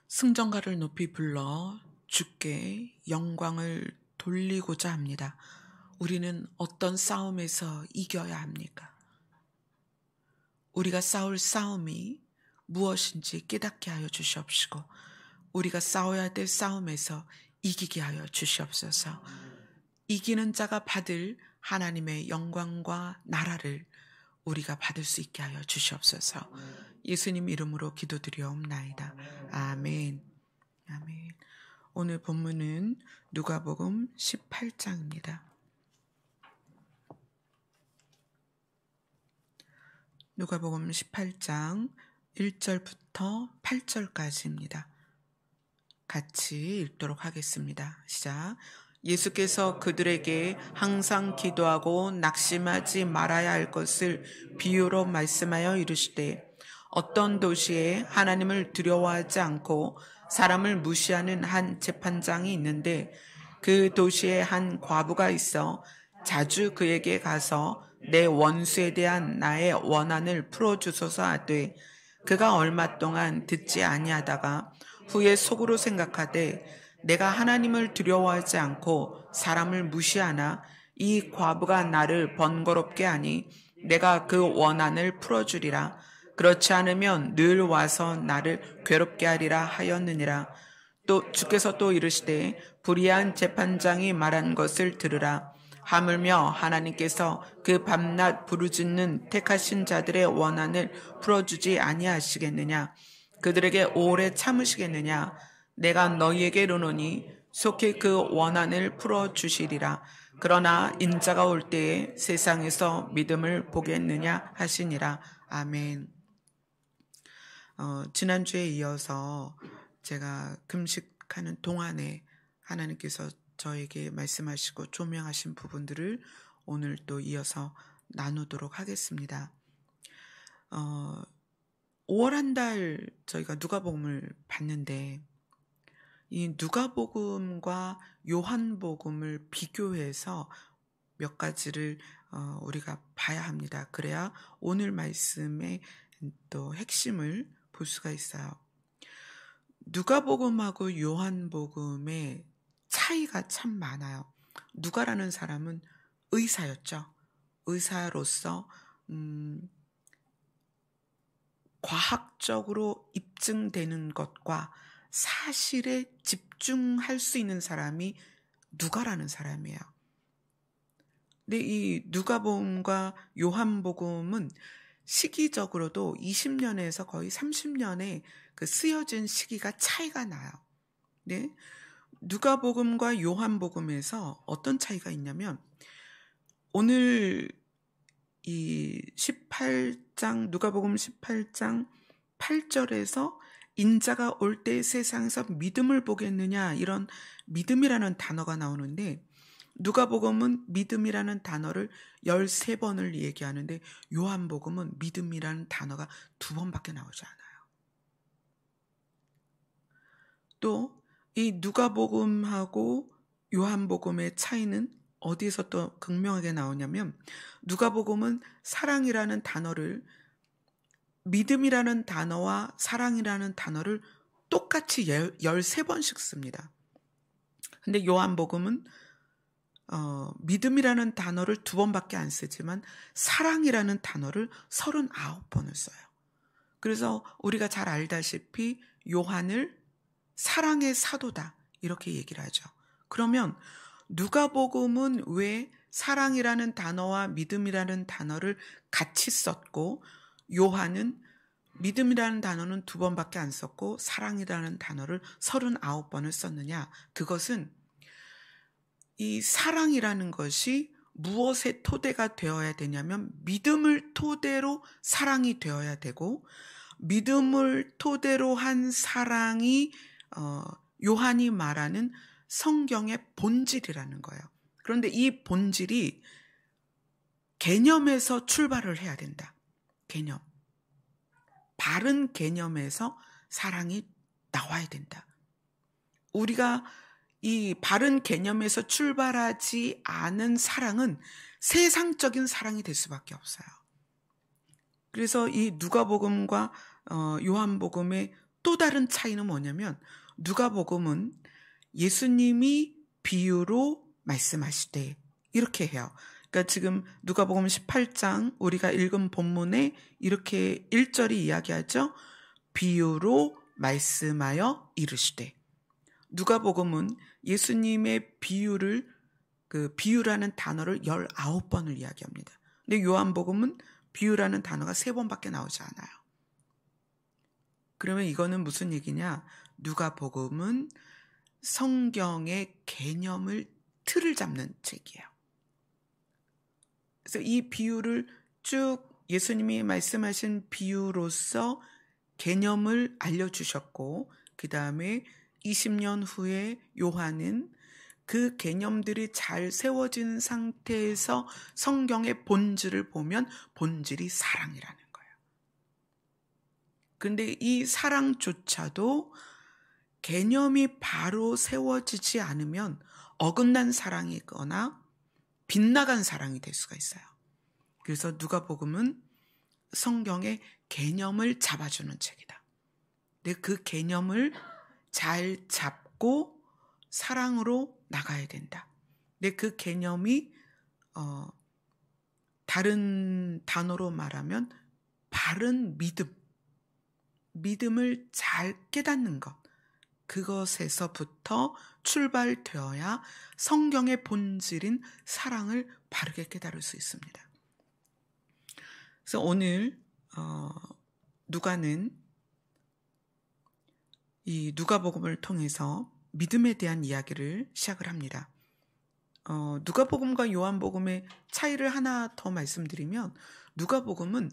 승전가를 높이 불러 주께 영광을 돌리고자 합니다. 우리는 어떤 싸움에서 이겨야 합니까? 우리가 싸울 싸움이 무엇인지 깨닫게 하여 주시옵시고 우리가 싸워야 될 싸움에서 이기게 하여 주시옵소서. 이기는 자가 받을 하나님의 영광과 나라를 우리가 받을 수 있게 하여 주시옵소서. 예수님 이름으로 기도드리옵나이다. 아멘. 아멘. 오늘 본문은 누가복음 18장입니다. 누가복음 18장 1절부터 8절까지입니다. 같이 읽도록 하겠습니다. 시작. 예수께서 그들에게 항상 기도하고 낙심하지 말아야 할 것을 비유로 말씀하여 이르시되 어떤 도시에 하나님을 두려워하지 않고 사람을 무시하는 한 재판장이 있는데 그 도시에 한 과부가 있어 자주 그에게 가서 내 원수에 대한 나의 원한을 풀어주소서 하되 그가 얼마 동안 듣지 아니하다가 후에 속으로 생각하되 내가 하나님을 두려워하지 않고 사람을 무시하나 이 과부가 나를 번거롭게 하니 내가 그 원한을 풀어주리라. 그렇지 않으면 늘 와서 나를 괴롭게 하리라 하였느니라. 또 주께서 또 이르시되 불의한 재판장이 말한 것을 들으라. 하물며 하나님께서 그 밤낮 부르짖는 택하신 자들의 원한을 풀어주지 아니하시겠느냐. 그들에게 오래 참으시겠느냐. 내가 너희에게 이르노니 속히 그 원한을 풀어주시리라. 그러나 인자가 올 때에 세상에서 믿음을 보겠느냐 하시니라. 아멘. 지난주에 이어서 제가 금식하는 동안에 하나님께서 저에게 말씀하시고 조명하신 부분들을 오늘 또 이어서 나누도록 하겠습니다. 5월 한 달 저희가 누가복음을 봤는데 이 누가복음과 요한복음을 비교해서 몇 가지를 우리가 봐야 합니다. 그래야 오늘 말씀의 또 핵심을 볼 수가 있어요. 누가복음하고 요한복음의 차이가 참 많아요. 누가라는 사람은 의사였죠. 의사로서 과학적으로 입증되는 것과 사실에 집중할 수 있는 사람이 누가라는 사람이에요. 근데 이 누가복음과 요한복음은 시기적으로도 20년에서 거의 30년의 그 쓰여진 시기가 차이가 나요. 네? 누가복음과 요한복음에서 어떤 차이가 있냐면 오늘 이 18장 누가복음 18장 8절에서 인자가 올 때 세상에서 믿음을 보겠느냐 이런 믿음이라는 단어가 나오는데 누가복음은 믿음이라는 단어를 13번을 얘기하는데 요한복음은 믿음이라는 단어가 2번밖에 나오지 않아요. 또 이 누가복음하고 요한복음의 차이는 어디에서 또 극명하게 나오냐면 누가복음은 사랑이라는 단어를 믿음이라는 단어와 사랑이라는 단어를 똑같이 13번씩 씁니다. 근데 요한복음은 믿음이라는 단어를 2번밖에 안 쓰지만 사랑이라는 단어를 39번을 써요. 그래서 우리가 잘 알다시피 요한을 사랑의 사도다 이렇게 얘기를 하죠. 그러면 누가복음은 왜 사랑이라는 단어와 믿음이라는 단어를 같이 썼고 요한은 믿음이라는 단어는 2번밖에 안 썼고 사랑이라는 단어를 39번을 썼느냐? 그것은 이 사랑이라는 것이 무엇의 토대가 되어야 되냐면 믿음을 토대로 사랑이 되어야 되고 믿음을 토대로 한 사랑이 요한이 말하는 성경의 본질이라는 거예요. 그런데 이 본질이 개념에서 출발을 해야 된다. 개념. 바른 개념에서 사랑이 나와야 된다. 우리가 이 바른 개념에서 출발하지 않은 사랑은 세상적인 사랑이 될 수밖에 없어요. 그래서 이 누가복음과 요한복음의 또 다른 차이는 뭐냐면 누가복음은 예수님이 비유로 말씀하시되 이렇게 해요. 그러니까 지금 누가복음 18장 우리가 읽은 본문에 이렇게 1절이 이야기하죠. 비유로 말씀하여 이르시되. 누가복음은 예수님의 비유를 그 비유라는 단어를 19번을 이야기합니다. 근데 요한복음은 비유라는 단어가 3번밖에 나오지 않아요. 그러면 이거는 무슨 얘기냐? 누가복음은 성경의 개념을 틀을 잡는 책이에요. 그래서 이 비유를 쭉 예수님이 말씀하신 비유로서 개념을 알려주셨고 그 다음에 20년 후에 요한은 그 개념들이 잘 세워진 상태에서 성경의 본질을 보면 본질이 사랑이라는 거예요. 근데 이 사랑조차도 개념이 바로 세워지지 않으면 어긋난 사랑이거나 빗나간 사랑이 될 수가 있어요. 그래서 누가복음은 성경의 개념을 잡아주는 책이다. 근데 그 개념을 잘 잡고 사랑으로 나가야 된다. 근데 그 개념이 다른 단어로 말하면 바른 믿음을 잘 깨닫는 것, 그것에서부터 출발되어야 성경의 본질인 사랑을 바르게 깨달을 수 있습니다. 그래서 오늘 누가는 이 누가복음을 통해서 믿음에 대한 이야기를 시작을 합니다. 누가복음과 요한복음의 차이를 하나 더 말씀드리면 누가복음은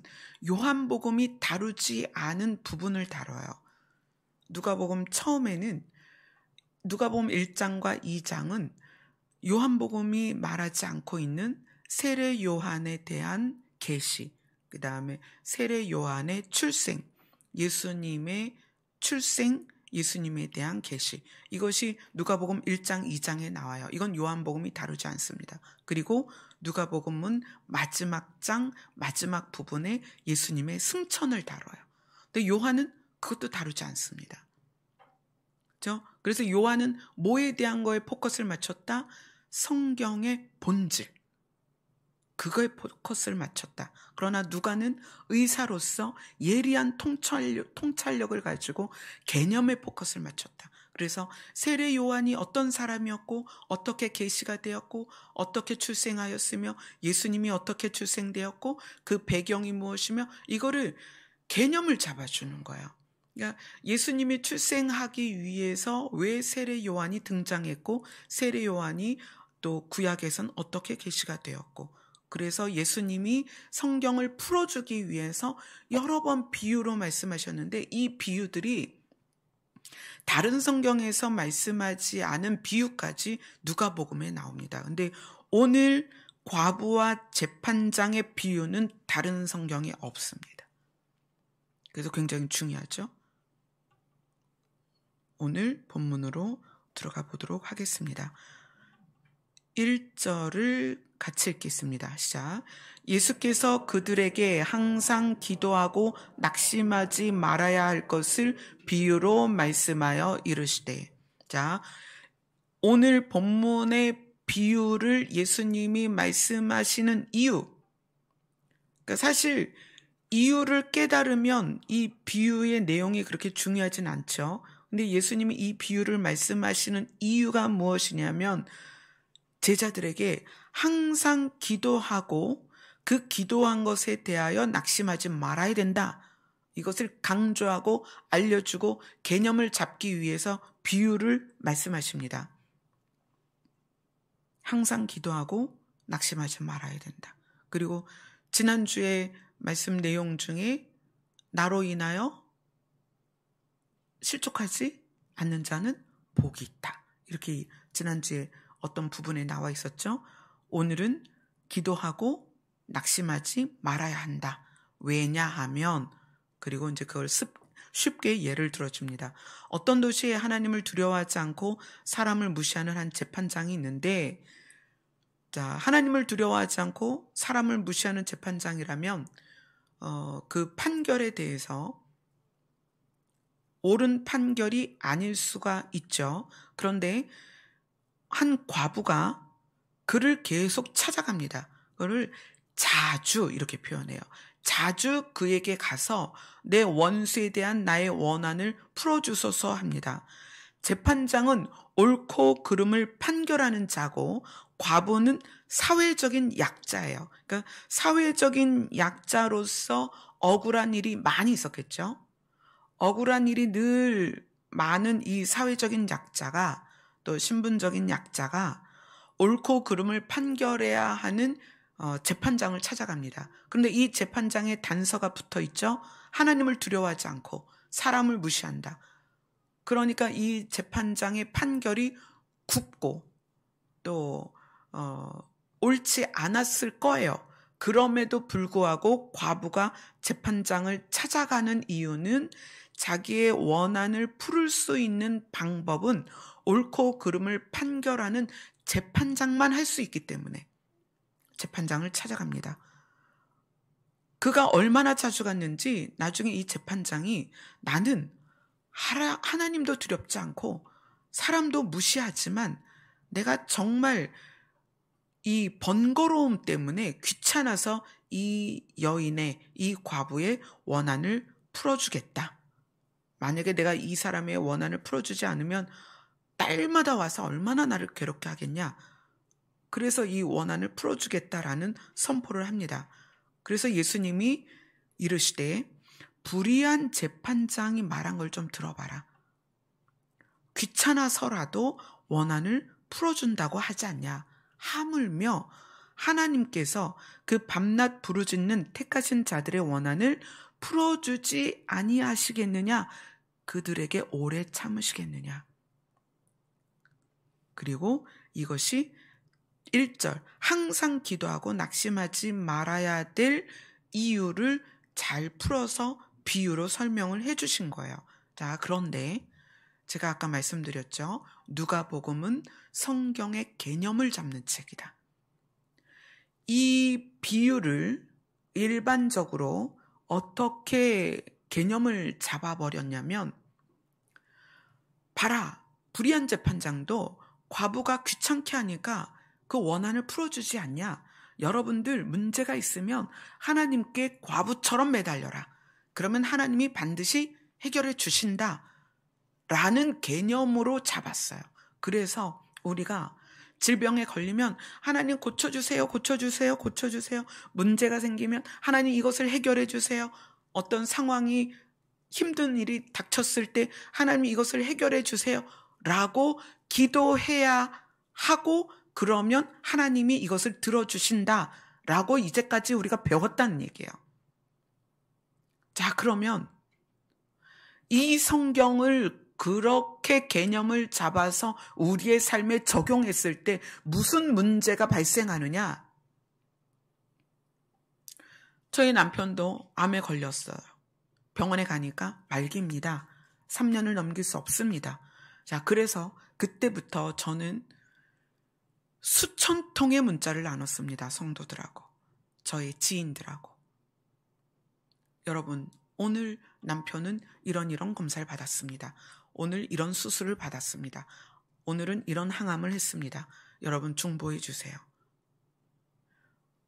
요한복음이 다루지 않은 부분을 다뤄요. 누가복음 처음에는 누가복음 1장과 2장은 요한복음이 말하지 않고 있는 세례 요한에 대한 계시, 그 다음에 세례 요한의 출생, 예수님의 출생, 예수님에 대한 계시, 이것이 누가복음 1장, 2장에 나와요. 이건 요한복음이 다루지 않습니다. 그리고 누가복음은 마지막 장, 마지막 부분에 예수님의 승천을 다뤄요. 근데 요한은 그것도 다루지 않습니다. 그렇죠? 그래서 요한은 뭐에 대한 거에 포커스를 맞췄다? 성경의 본질, 그거에 포커스를 맞췄다. 그러나 누가는 의사로서 예리한 통찰력을 가지고 개념에 포커스를 맞췄다. 그래서 세례 요한이 어떤 사람이었고 어떻게 계시가 되었고 어떻게 출생하였으며 예수님이 어떻게 출생되었고 그 배경이 무엇이며 이거를 개념을 잡아주는 거예요. 그러니까 예수님이 출생하기 위해서 왜 세례 요한이 등장했고 세례 요한이 또 구약에선 어떻게 계시가 되었고 그래서 예수님이 성경을 풀어주기 위해서 여러 번 비유로 말씀하셨는데 이 비유들이 다른 성경에서 말씀하지 않은 비유까지 누가복음에 나옵니다. 근데 오늘 과부와 재판장의 비유는 다른 성경에 없습니다. 그래서 굉장히 중요하죠. 오늘 본문으로 들어가 보도록 하겠습니다. 1절을 같이 읽겠습니다. 시작. 예수께서 그들에게 항상 기도하고 낙심하지 말아야 할 것을 비유로 말씀하여 이르시되. 자, 오늘 본문의 비유를 예수님이 말씀하시는 이유. 그러니까 사실 이유를 깨달으면 이 비유의 내용이 그렇게 중요하진 않죠. 근데 예수님이 이 비유를 말씀하시는 이유가 무엇이냐면 제자들에게 항상 기도하고 그 기도한 것에 대하여 낙심하지 말아야 된다. 이것을 강조하고 알려주고 개념을 잡기 위해서 비유를 말씀하십니다. 항상 기도하고 낙심하지 말아야 된다. 그리고 지난주에 말씀 내용 중에 나로 인하여 실족하지 않는 자는 복이 있다. 이렇게 지난주에 어떤 부분에 나와 있었죠. 오늘은 기도하고 낙심하지 말아야 한다. 왜냐하면 그리고 이제 그걸 쉽게 예를 들어줍니다. 어떤 도시에 하나님을 두려워하지 않고 사람을 무시하는 한 재판장이 있는데 자, 하나님을 두려워하지 않고 사람을 무시하는 재판장이라면 그 판결에 대해서 옳은 판결이 아닐 수가 있죠. 그런데 한 과부가 그를 계속 찾아갑니다. 그를 자주 이렇게 표현해요. 자주 그에게 가서 내 원수에 대한 나의 원한을 풀어주소서 합니다. 재판장은 옳고 그름을 판결하는 자고 과부는 사회적인 약자예요. 그러니까 사회적인 약자로서 억울한 일이 많이 있었겠죠. 억울한 일이 늘 많은 이 사회적인 약자가, 또 신분적인 약자가 옳고 그름을 판결해야 하는 재판장을 찾아갑니다. 그런데 이 재판장에 단서가 붙어 있죠. 하나님을 두려워하지 않고 사람을 무시한다. 그러니까 이 재판장의 판결이 굽고 또 옳지 않았을 거예요. 그럼에도 불구하고 과부가 재판장을 찾아가는 이유는 자기의 원한을 풀을 수 있는 방법은 옳고 그름을 판결하는 재판장만 할 수 있기 때문에 재판장을 찾아갑니다. 그가 얼마나 자주 갔는지 나중에 이 재판장이 나는 하나님도 두렵지 않고 사람도 무시하지만 내가 정말 이 번거로움 때문에 귀찮아서 이 여인의, 이 과부의 원한을 풀어주겠다. 만약에 내가 이 사람의 원한을 풀어주지 않으면 딸마다 와서 얼마나 나를 괴롭게 하겠냐. 그래서 이 원한을 풀어주겠다라는 선포를 합니다. 그래서 예수님이 이르시되 불의한 재판장이 말한 걸 좀 들어봐라. 귀찮아서라도 원한을 풀어준다고 하지 않냐. 하물며 하나님께서 그 밤낮 부르짖는 택하신 자들의 원한을 풀어주지 아니하시겠느냐. 그들에게 오래 참으시겠느냐. 그리고 이것이 1절 항상 기도하고 낙심하지 말아야 될 이유를 잘 풀어서 비유로 설명을 해주신 거예요. 자, 그런데 제가 아까 말씀드렸죠. 누가복음은 성경의 개념을 잡는 책이다. 이 비유를 일반적으로 어떻게 개념을 잡아버렸냐면, 봐라, 불의한 재판장도 과부가 귀찮게 하니까 그 원한을 풀어주지 않냐. 여러분들 문제가 있으면 하나님께 과부처럼 매달려라. 그러면 하나님이 반드시 해결해 주신다. 라는 개념으로 잡았어요. 그래서 우리가 질병에 걸리면 하나님 고쳐주세요, 고쳐주세요, 고쳐주세요. 문제가 생기면 하나님 이것을 해결해 주세요. 어떤 상황이 힘든 일이 닥쳤을 때 하나님 이것을 해결해 주세요. 라고 기도해야 하고 그러면 하나님이 이것을 들어주신다. 라고 이제까지 우리가 배웠다는 얘기예요. 자, 그러면 이 성경을 그렇게 개념을 잡아서 우리의 삶에 적용했을 때 무슨 문제가 발생하느냐? 저희 남편도 암에 걸렸어요. 병원에 가니까 말기입니다. 3년을 넘길 수 없습니다. 자, 그래서 그때부터 저는 수천 통의 문자를 나눴습니다. 성도들하고, 저의 지인들하고. 여러분, 오늘 남편은 이런 검사를 받았습니다. 오늘 이런 수술을 받았습니다. 오늘은 이런 항암을 했습니다. 여러분 중보해 주세요.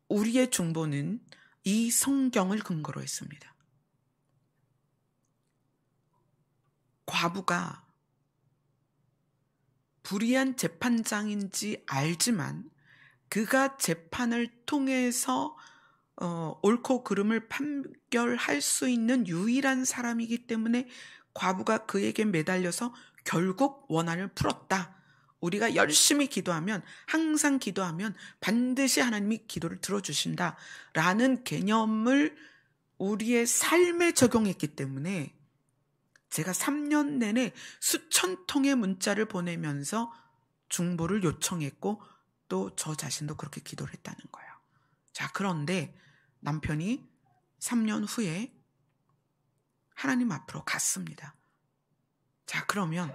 우리의 중보는 이 성경을 근거로 했습니다. 과부가 불의한 재판장인지 알지만 그가 재판을 통해서 옳고 그름을 판결할 수 있는 유일한 사람이기 때문에 과부가 그에게 매달려서 결국 원한을 풀었다. 우리가 열심히 기도하면, 항상 기도하면 반드시 하나님이 기도를 들어주신다. 라는 개념을 우리의 삶에 적용했기 때문에 제가 3년 내내 수천 통의 문자를 보내면서 중보를 요청했고 또 저 자신도 그렇게 기도를 했다는 거예요. 자, 그런데 남편이 3년 후에 하나님 앞으로 갔습니다. 자, 그러면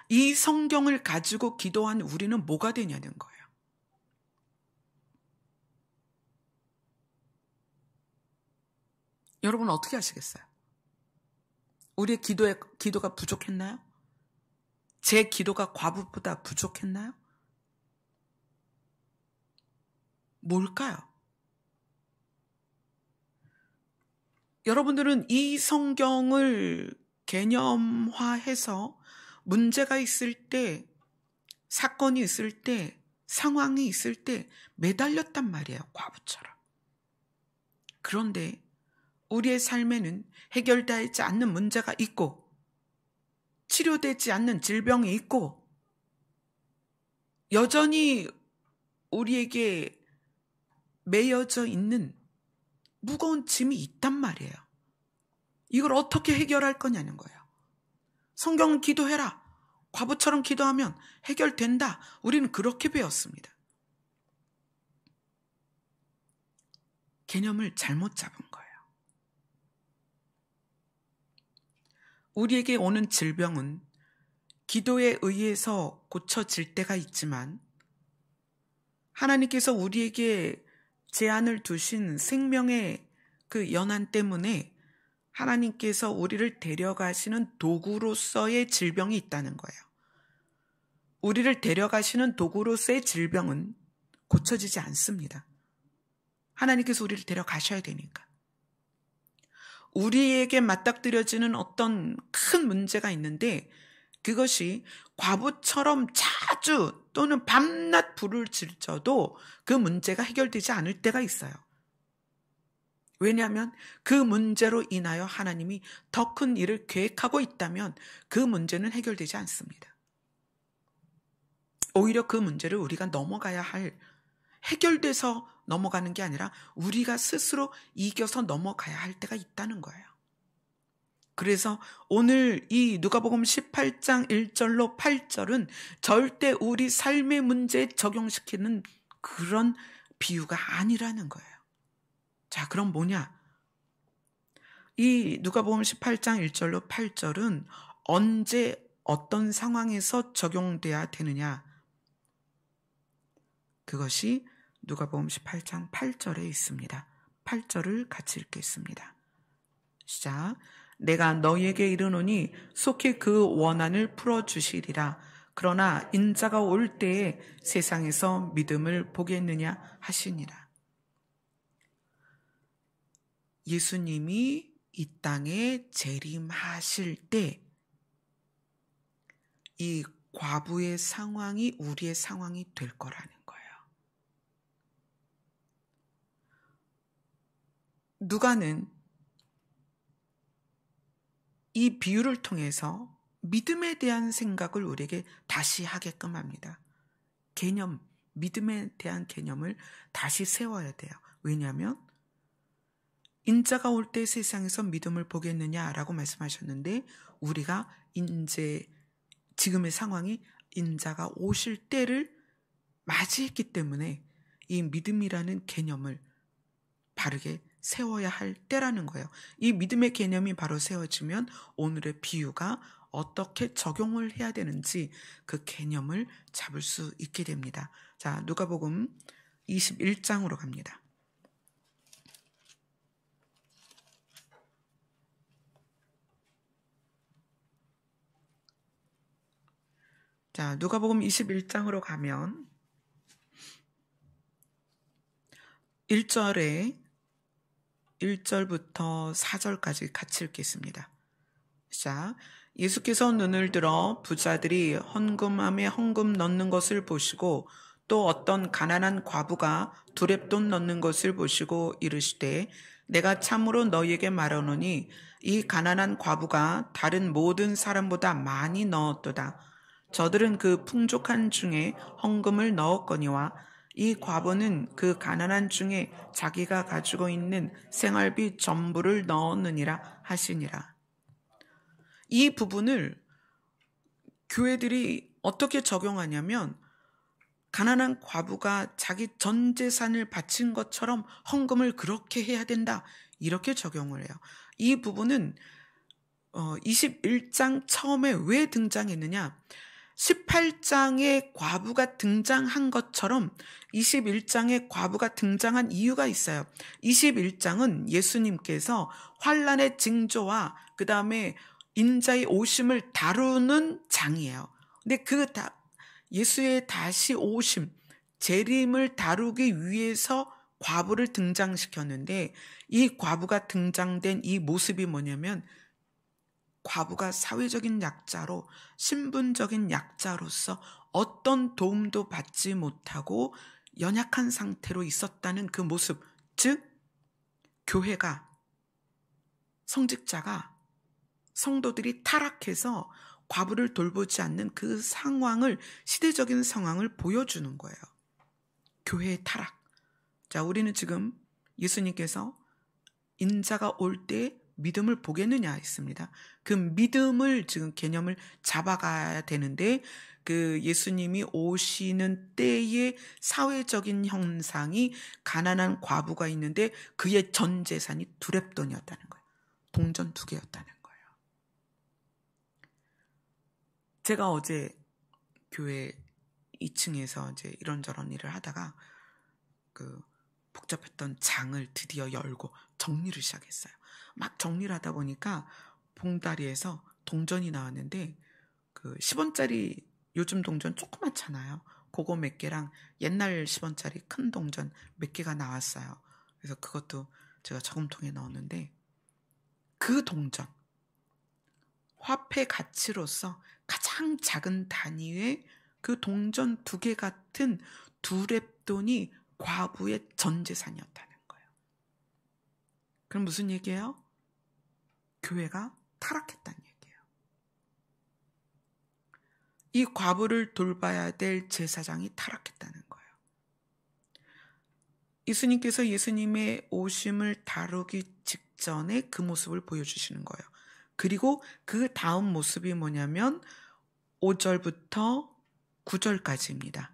이 성경을 가지고 기도한 우리는 뭐가 되냐는 거예요. 여러분 어떻게 하시겠어요? 우리의 기도가 부족했나요? 제 기도가 과부보다 부족했나요? 뭘까요? 여러분들은 이 성경을 개념화해서 문제가 있을 때, 사건이 있을 때, 상황이 있을 때 매달렸단 말이에요. 과부처럼. 그런데 우리의 삶에는 해결되지 않는 문제가 있고 치료되지 않는 질병이 있고 여전히 우리에게 매여져 있는 무거운 짐이 있단 말이에요. 이걸 어떻게 해결할 거냐는 거예요. 성경은 기도해라. 과부처럼 기도하면 해결된다. 우리는 그렇게 배웠습니다. 개념을 잘못 잡은 거예요. 우리에게 오는 질병은 기도에 의해서 고쳐질 때가 있지만 하나님께서 우리에게 제한을 두신 생명의 그 연한 때문에 하나님께서 우리를 데려가시는 도구로서의 질병이 있다는 거예요. 우리를 데려가시는 도구로서의 질병은 고쳐지지 않습니다. 하나님께서 우리를 데려가셔야 되니까. 우리에게 맞닥뜨려지는 어떤 큰 문제가 있는데 그것이 과부처럼 자주 또는 밤낮 불을 질져도 그 문제가 해결되지 않을 때가 있어요. 왜냐하면 그 문제로 인하여 하나님이 더 큰 일을 계획하고 있다면 그 문제는 해결되지 않습니다. 오히려 그 문제를 우리가 넘어가야 할, 해결돼서 넘어가는 게 아니라 우리가 스스로 이겨서 넘어가야 할 때가 있다는 거예요. 그래서 오늘 이 누가복음 18장 1절로 8절은 절대 우리 삶의 문제에 적용시키는 그런 비유가 아니라는 거예요. 자, 그럼 뭐냐? 이 누가복음 18장 1절로 8절은 언제 어떤 상황에서 적용돼야 되느냐? 그것이 누가복음 18장 8절에 있습니다. 8절을 같이 읽겠습니다. 시작. 내가 너희에게 이르노니 속히 그 원한을 풀어주시리라. 그러나 인자가 올 때에 세상에서 믿음을 보겠느냐 하시니라. 예수님이 이 땅에 재림하실 때 이 과부의 상황이 우리의 상황이 될 거라는 거예요. 누가는 이 비유를 통해서 믿음에 대한 생각을 우리에게 다시 하게끔 합니다. 개념, 믿음에 대한 개념을 다시 세워야 돼요. 왜냐하면 인자가 올 때 세상에서 믿음을 보겠느냐라고 말씀하셨는데 우리가 지금의 상황이 인자가 오실 때를 맞이했기 때문에 이 믿음이라는 개념을 바르게 세워야 할 때라는 거예요. 이 믿음의 개념이 바로 세워지면 오늘의 비유가 어떻게 적용을 해야 되는지 그 개념을 잡을 수 있게 됩니다. 자, 누가복음 21장으로 갑니다. 자, 누가복음 21장으로 가면 1절부터 4절까지 같이 읽겠습니다. 자, 예수께서 눈을 들어 부자들이 헌금함에 헌금 넣는 것을 보시고 또 어떤 가난한 과부가 두렙돈 넣는 것을 보시고 이르시되 내가 참으로 너희에게 말하노니 이 가난한 과부가 다른 모든 사람보다 많이 넣었도다. 저들은 그 풍족한 중에 헌금을 넣었거니와 이 과부는 그 가난한 중에 자기가 가지고 있는 생활비 전부를 넣었느니라 하시니라. 이 부분을 교회들이 어떻게 적용하냐면 가난한 과부가 자기 전 재산을 바친 것처럼 헌금을 그렇게 해야 된다. 이렇게 적용을 해요. 이 부분은 21장 처음에 왜 등장했느냐? 18장에 과부가 등장한 것처럼 21장에 과부가 등장한 이유가 있어요. 21장은 예수님께서 환난의 징조와 그 다음에 인자의 오심을 다루는 장이에요. 근데 예수의 다시 오심, 재림을 다루기 위해서 과부를 등장시켰는데, 이 과부가 등장된 이 모습이 뭐냐면, 과부가 사회적인 약자로, 신분적인 약자로서 어떤 도움도 받지 못하고 연약한 상태로 있었다는 그 모습, 즉 교회가, 성직자가, 성도들이 타락해서 과부를 돌보지 않는 그 상황을, 시대적인 상황을 보여주는 거예요. 교회의 타락. 자, 우리는 지금 예수님께서 인자가 올 때 믿음을 보겠느냐 했습니다. 그 믿음을 지금 개념을 잡아가야 되는데, 그 예수님이 오시는 때의 사회적인 형상이 가난한 과부가 있는데 그의 전 재산이 두렙돈이었다는 거예요. 동전 2개였다는 거예요. 제가 어제 교회 2층에서 이제 이런저런 일을 하다가 그 복잡했던 장을 드디어 열고 정리를 시작했어요. 막 정리를 하다 보니까 봉다리에서 동전이 나왔는데, 그 10원짜리 요즘 동전 조그맣잖아요. 그거 몇 개랑 옛날 10원짜리 큰 동전 몇 개가 나왔어요. 그래서 그것도 제가 저금통에 넣었는데, 그 동전, 화폐 가치로서 가장 작은 단위의 그 동전 2개 같은 두렙돈이 과부의 전 재산이었다는 거예요. 그럼 무슨 얘기예요? 교회가 타락했다는 얘기예요. 이 과부를 돌봐야 될 제사장이 타락했다는 거예요. 예수님께서 예수님의 오심을 다루기 직전에 그 모습을 보여주시는 거예요. 그리고 그 다음 모습이 뭐냐면 5절부터 9절까지입니다.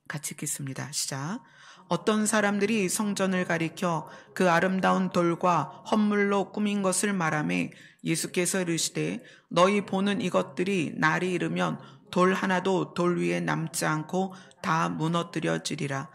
같이 읽겠습니다. 시작. 어떤 사람들이 성전을 가리켜 그 아름다운 돌과 헌물로 꾸민 것을 말하매 예수께서 이르시되 너희 보는 이것들이 날이 이르면 돌 하나도 돌 위에 남지 않고 다 무너뜨려지리라.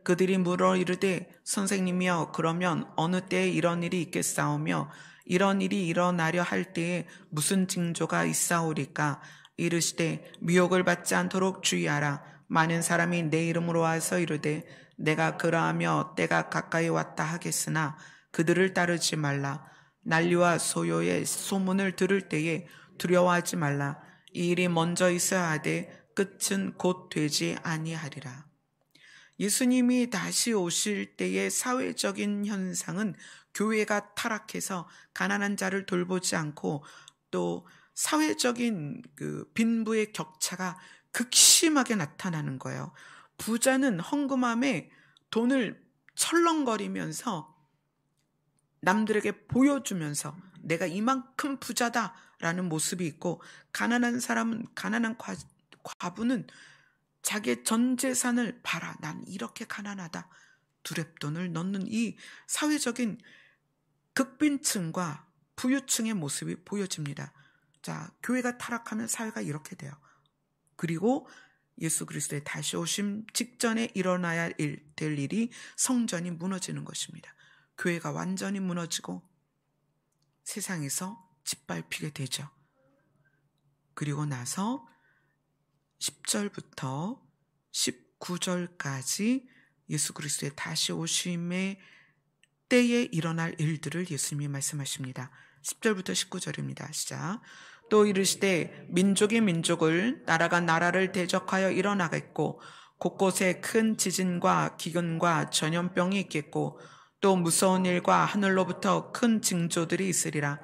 그들이 물어 이르되 선생님이여 그러면 어느 때에 이런 일이 있겠사오며 이런 일이 일어나려 할 때에 무슨 징조가 있사오리까? 이르시되 미혹을 받지 않도록 주의하라. 많은 사람이 내 이름으로 와서 이르되 내가 그러하며 때가 가까이 왔다 하겠으나 그들을 따르지 말라. 난리와 소요의 소문을 들을 때에 두려워하지 말라. 이 일이 먼저 있어야 하되 끝은 곧 되지 아니하리라. 예수님이 다시 오실 때의 사회적인 현상은 교회가 타락해서 가난한 자를 돌보지 않고 또 사회적인 그 빈부의 격차가 극심하게 나타나는 거예요. 부자는 헌금함에 돈을 철렁거리면서 남들에게 보여주면서 내가 이만큼 부자다라는 모습이 있고, 가난한 사람은, 가난한 과부는 자기의 전 재산을 봐라, 난 이렇게 가난하다, 두렙돈을 넣는 이 사회적인 극빈층과 부유층의 모습이 보여집니다. 자, 교회가 타락하면 사회가 이렇게 돼요. 그리고 예수 그리스도의 다시 오심 직전에 일어나야 될 일이 성전이 무너지는 것입니다. 교회가 완전히 무너지고 세상에서 짓밟히게 되죠. 그리고 나서 10절부터 19절까지 예수 그리스도의 다시 오심의 때에 일어날 일들을 예수님이 말씀하십니다. 10절부터 19절입니다. 시작. 또 이르시되 민족이 민족을, 나라가 나라를 대적하여 일어나겠고 곳곳에 큰 지진과 기근과 전염병이 있겠고 또 무서운 일과 하늘로부터 큰 징조들이 있으리라.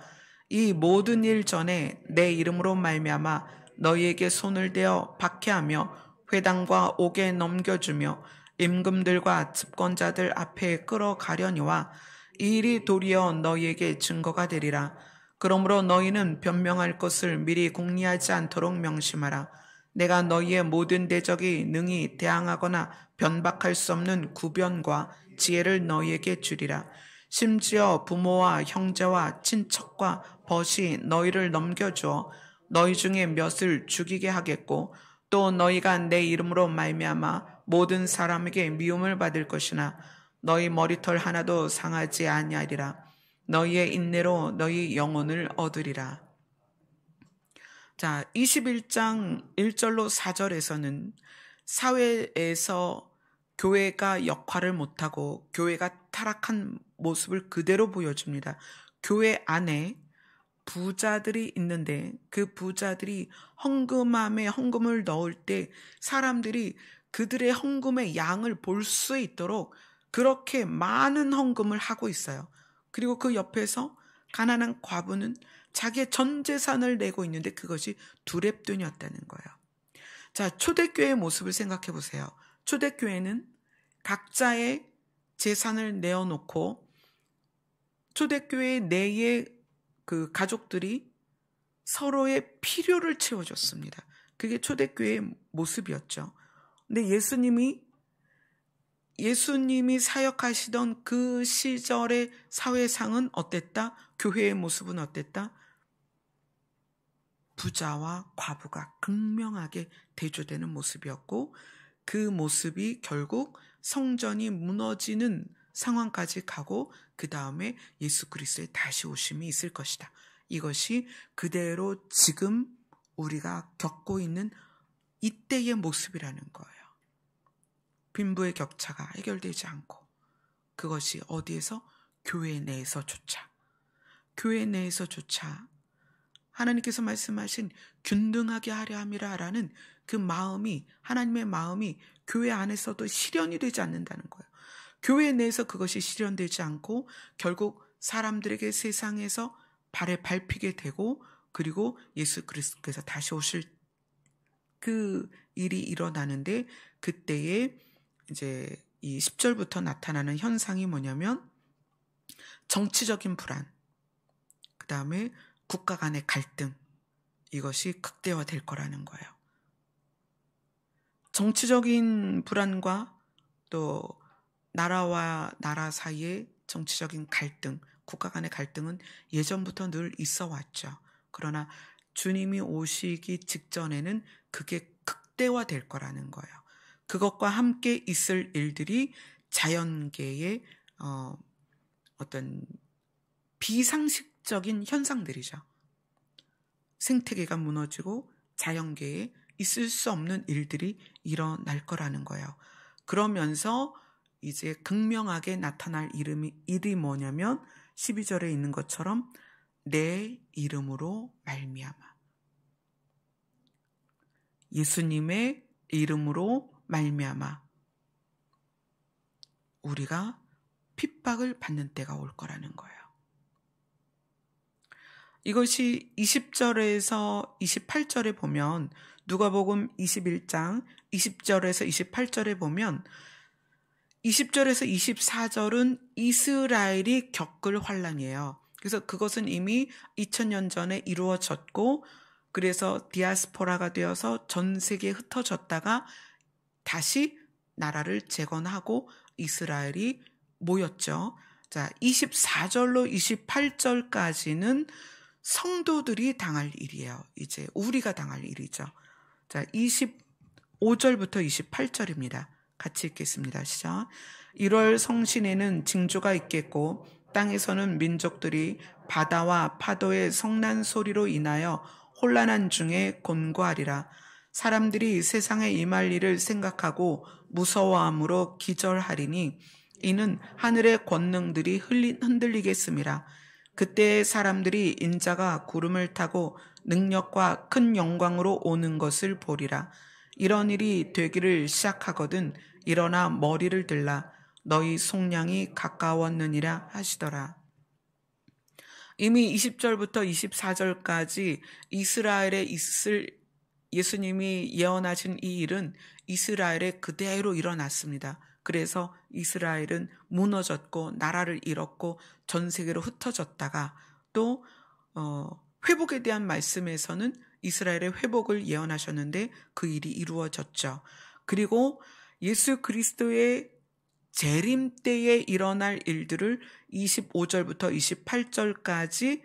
이 모든 일 전에 내 이름으로 말미암아 너희에게 손을 대어 박해하며 회당과 옥에 넘겨주며 임금들과 집권자들 앞에 끌어가려니와 이 일이 도리어 너희에게 증거가 되리라. 그러므로 너희는 변명할 것을 미리 궁리하지 않도록 명심하라. 내가 너희의 모든 대적이 능히 대항하거나 변박할 수 없는 구변과 지혜를 너희에게 주리라. 심지어 부모와 형제와 친척과 벗이 너희를 넘겨주어 너희 중에 몇을 죽이게 하겠고 또 너희가 내 이름으로 말미암아 모든 사람에게 미움을 받을 것이나 너희 머리털 하나도 상하지 아니하리라. 너희의 인내로 너희 영혼을 얻으리라. 자, 21장 1절로 4절에서는 사회에서 교회가 역할을 못하고 교회가 타락한 모습을 그대로 보여줍니다. 교회 안에 부자들이 있는데 그 부자들이 헌금함에 헌금을 넣을 때 사람들이 그들의 헌금의 양을 볼 수 있도록 그렇게 많은 헌금을 하고 있어요. 그리고 그 옆에서 가난한 과부는 자기의 전 재산을 내고 있는데 그것이 두랩돈이었다는 거예요. 자, 초대교회의 모습을 생각해 보세요. 초대교회는 각자의 재산을 내어놓고 초대교회 내의 그 가족들이 서로의 필요를 채워줬습니다. 그게 초대교회의 모습이었죠. 근데 예수님이 사역하시던 그 시절의 사회상은 어땠다? 교회의 모습은 어땠다? 부자와 과부가 극명하게 대조되는 모습이었고 그 모습이 결국 성전이 무너지는 상황까지 가고 그 다음에 예수 그리스도의 다시 오심이 있을 것이다. 이것이 그대로 지금 우리가 겪고 있는 이때의 모습이라는 거예요. 빈부의 격차가 해결되지 않고 그것이 어디에서? 교회 내에서조차. 교회 내에서조차 하나님께서 말씀하신 균등하게 하려 함이라라는 그 마음이 하나님의 마음이 교회 안에서도 실현이 되지 않는다는 거예요. 교회 내에서 그것이 실현되지 않고 결국 사람들에게 세상에서 발에 밟히게 되고 그리고 예수 그리스도께서 다시 오실 그 일이 일어나는데 그때에 이제 이 10절부터 나타나는 현상이 뭐냐면 정치적인 불안, 그 다음에 국가 간의 갈등, 이것이 극대화될 거라는 거예요. 정치적인 불안과 또 나라와 나라 사이의 정치적인 갈등, 국가 간의 갈등은 예전부터 늘 있어 왔죠. 그러나 주님이 오시기 직전에는 그게 극대화될 거라는 거예요. 그것과 함께 있을 일들이 자연계의 어떤 비상식적인 현상들이죠. 생태계가 무너지고 자연계에 있을 수 없는 일들이 일어날 거라는 거예요. 그러면서 이제 극명하게 나타날 일이 뭐냐면 12절에 있는 것처럼 내 이름으로 말미암아. 예수님의 이름으로 말미암아 우리가 핍박을 받는 때가 올 거라는 거예요. 이것이 20절에서 28절에 보면 누가복음 21장 20절에서 28절에 보면 20절에서 24절은 이스라엘이 겪을 환란이에요. 그래서 그것은 이미 2000년 전에 이루어졌고 그래서 디아스포라가 되어서 전 세계에 흩어졌다가 다시 나라를 재건하고 이스라엘이 모였죠. 자, 24절로 28절까지는 성도들이 당할 일이에요. 이제 우리가 당할 일이죠. 자, 25절부터 28절입니다. 같이 읽겠습니다. 시작. 1월 성신에는 징조가 있겠고 땅에서는 민족들이 바다와 파도의 성난 소리로 인하여 혼란한 중에 곤고하리라. 사람들이 세상에 임할 일을 생각하고 무서워함으로 기절하리니 이는 하늘의 권능들이 흔들리겠음이라. 그때 사람들이 인자가 구름을 타고 능력과 큰 영광으로 오는 것을 보리라. 이런 일이 되기를 시작하거든 일어나 머리를 들라. 너희 속량이 가까웠느니라 하시더라. 이미 20절부터 24절까지 이스라엘에 있을 예수님이 예언하신 이 일은 이스라엘에 그대로 일어났습니다. 그래서 이스라엘은 무너졌고 나라를 잃었고 전 세계로 흩어졌다가 또 회복에 대한 말씀에서는 이스라엘의 회복을 예언하셨는데 그 일이 이루어졌죠. 그리고 예수 그리스도의 재림 때에 일어날 일들을 25절부터 28절까지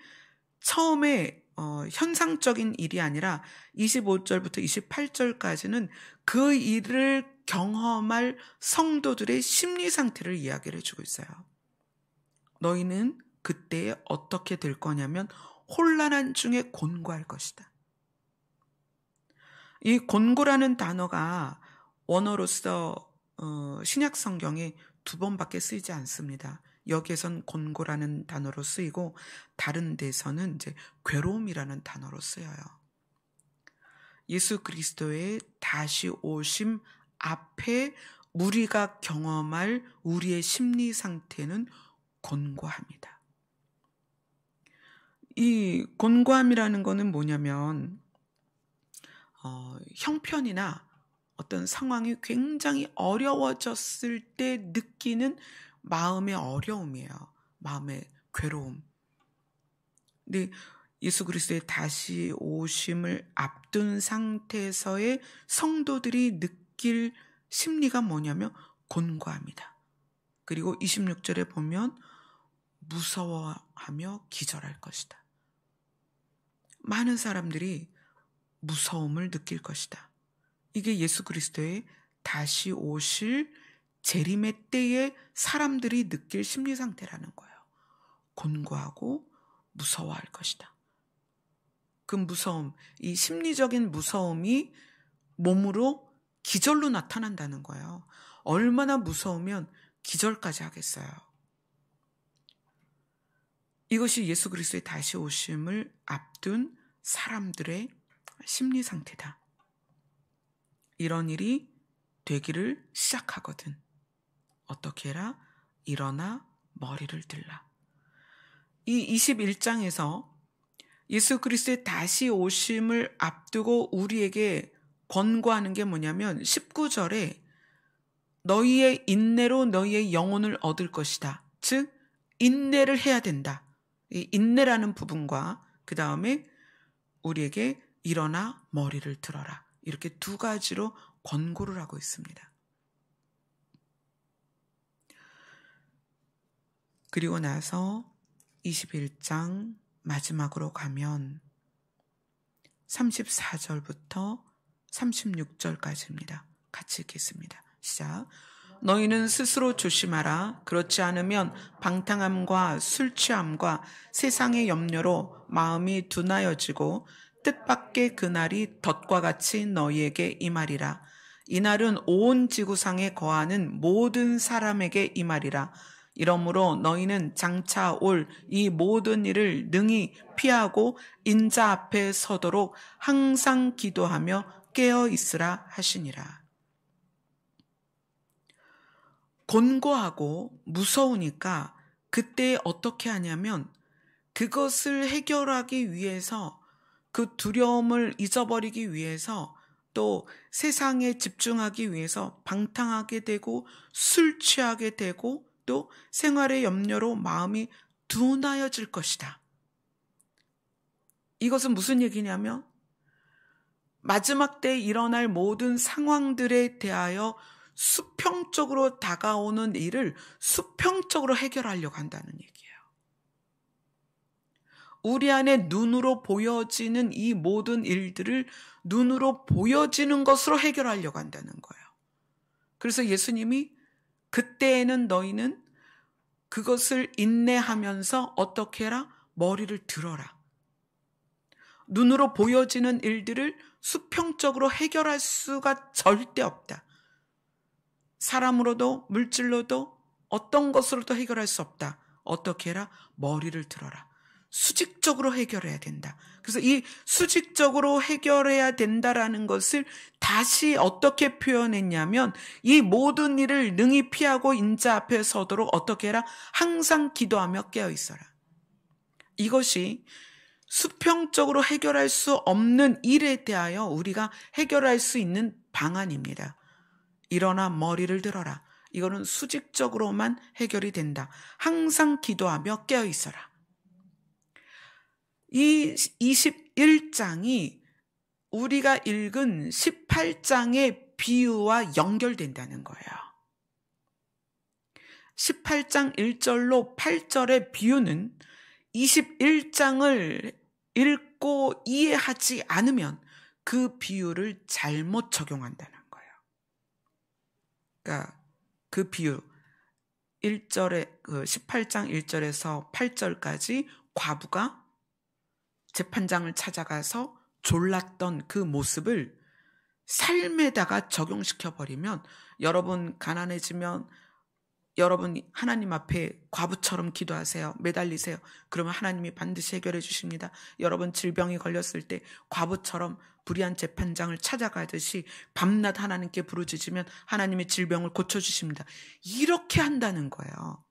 처음에 현상적인 일이 아니라 25절부터 28절까지는 그 일을 경험할 성도들의 심리 상태를 이야기를 해주고 있어요. 너희는 그때에 어떻게 될 거냐면 혼란한 중에 곤고할 것이다. 이 곤고라는 단어가 원어로서 신약 성경에 2번밖에 쓰이지 않습니다. 여기에선 곤고라는 단어로 쓰이고 다른 데서는 이제 괴로움이라는 단어로 쓰여요. 예수 그리스도의 다시 오심 앞에 우리가 경험할 우리의 심리 상태는 곤고합니다. 이 곤고함이라는 거는 뭐냐면 형편이나 어떤 상황이 굉장히 어려워졌을 때 느끼는 마음의 어려움이에요. 마음의 괴로움. 근데 예수 그리스도의 다시 오심을 앞둔 상태에서의 성도들이 느낄 심리가 뭐냐면 곤고함이다. 그리고 26절에 보면 무서워하며 기절할 것이다. 많은 사람들이 무서움을 느낄 것이다. 이게 예수 그리스도의 다시 오실 재림의 때에 사람들이 느낄 심리 상태라는 거예요. 곤고하고 무서워할 것이다. 그 무서움, 이 심리적인 무서움이 몸으로 기절로 나타난다는 거예요. 얼마나 무서우면 기절까지 하겠어요. 이것이 예수 그리스도의 다시 오심을 앞둔 사람들의 심리 상태다. 이런 일이 되기를 시작하거든. 어떻게 해라? 일어나 머리를 들라. 이 21장에서 예수 그리스도의 다시 오심을 앞두고 우리에게 권고하는 게 뭐냐면 19절에 너희의 인내로 너희의 영혼을 얻을 것이다. 즉 인내를 해야 된다. 이 인내라는 부분과 그 다음에 우리에게 일어나 머리를 들어라. 이렇게 2가지로 권고를 하고 있습니다. 그리고 나서 21장 마지막으로 가면 34절부터 36절까지입니다. 같이 읽겠습니다. 시작. 너희는 스스로 조심하라. 그렇지 않으면 방탕함과 술 취함과 세상의 염려로 마음이 둔하여지고 뜻밖의 그날이 덫과 같이 너희에게 임하리라. 이날은 온 지구상에 거하는 모든 사람에게 임하리라. 이러므로 너희는 장차 올 이 모든 일을 능히 피하고 인자 앞에 서도록 항상 기도하며 깨어 있으라 하시니라. 곤고하고 무서우니까 그때 어떻게 하냐면 그것을 해결하기 위해서 그 두려움을 잊어버리기 위해서 또 세상에 집중하기 위해서 방탕하게 되고 술 취하게 되고 또 생활의 염려로 마음이 둔하여질 것이다. 이것은 무슨 얘기냐면 마지막 때에 일어날 모든 상황들에 대하여 수평적으로 다가오는 일을 수평적으로 해결하려고 한다는 얘기예요. 우리 안에 눈으로 보여지는 이 모든 일들을 눈으로 보여지는 것으로 해결하려고 한다는 거예요. 그래서 예수님이 그때에는 너희는 그것을 인내하면서 어떻게 해라? 머리를 들어라. 눈으로 보여지는 일들을 수평적으로 해결할 수가 절대 없다. 사람으로도 물질로도 어떤 것으로도 해결할 수 없다. 어떻게 해라? 머리를 들어라. 수직적으로 해결해야 된다. 그래서 이 수직적으로 해결해야 된다라는 것을 다시 어떻게 표현했냐면 이 모든 일을 능히 피하고 인자 앞에 서도록 어떻게 해라? 항상 기도하며 깨어 있어라. 이것이 수평적으로 해결할 수 없는 일에 대하여 우리가 해결할 수 있는 방안입니다. 일어나 머리를 들어라. 이거는 수직적으로만 해결이 된다. 항상 기도하며 깨어 있어라. 이 21장이 우리가 읽은 18장의 비유와 연결된다는 거예요. 18장 1절로 8절의 비유는 21장을 읽고 이해하지 않으면 그 비유를 잘못 적용한다는 거예요. 그러니까 그 비유 1절에 18장 1절에서 8절까지 과부가 재판장을 찾아가서 졸랐던 그 모습을 삶에다가 적용시켜 버리면, 여러분 가난해지면 여러분 하나님 앞에 과부처럼 기도하세요. 매달리세요. 그러면 하나님이 반드시 해결해 주십니다. 여러분 질병이 걸렸을 때 과부처럼 불의한 재판장을 찾아가듯이 밤낮 하나님께 부르짖으면 하나님의 질병을 고쳐주십니다. 이렇게 한다는 거예요.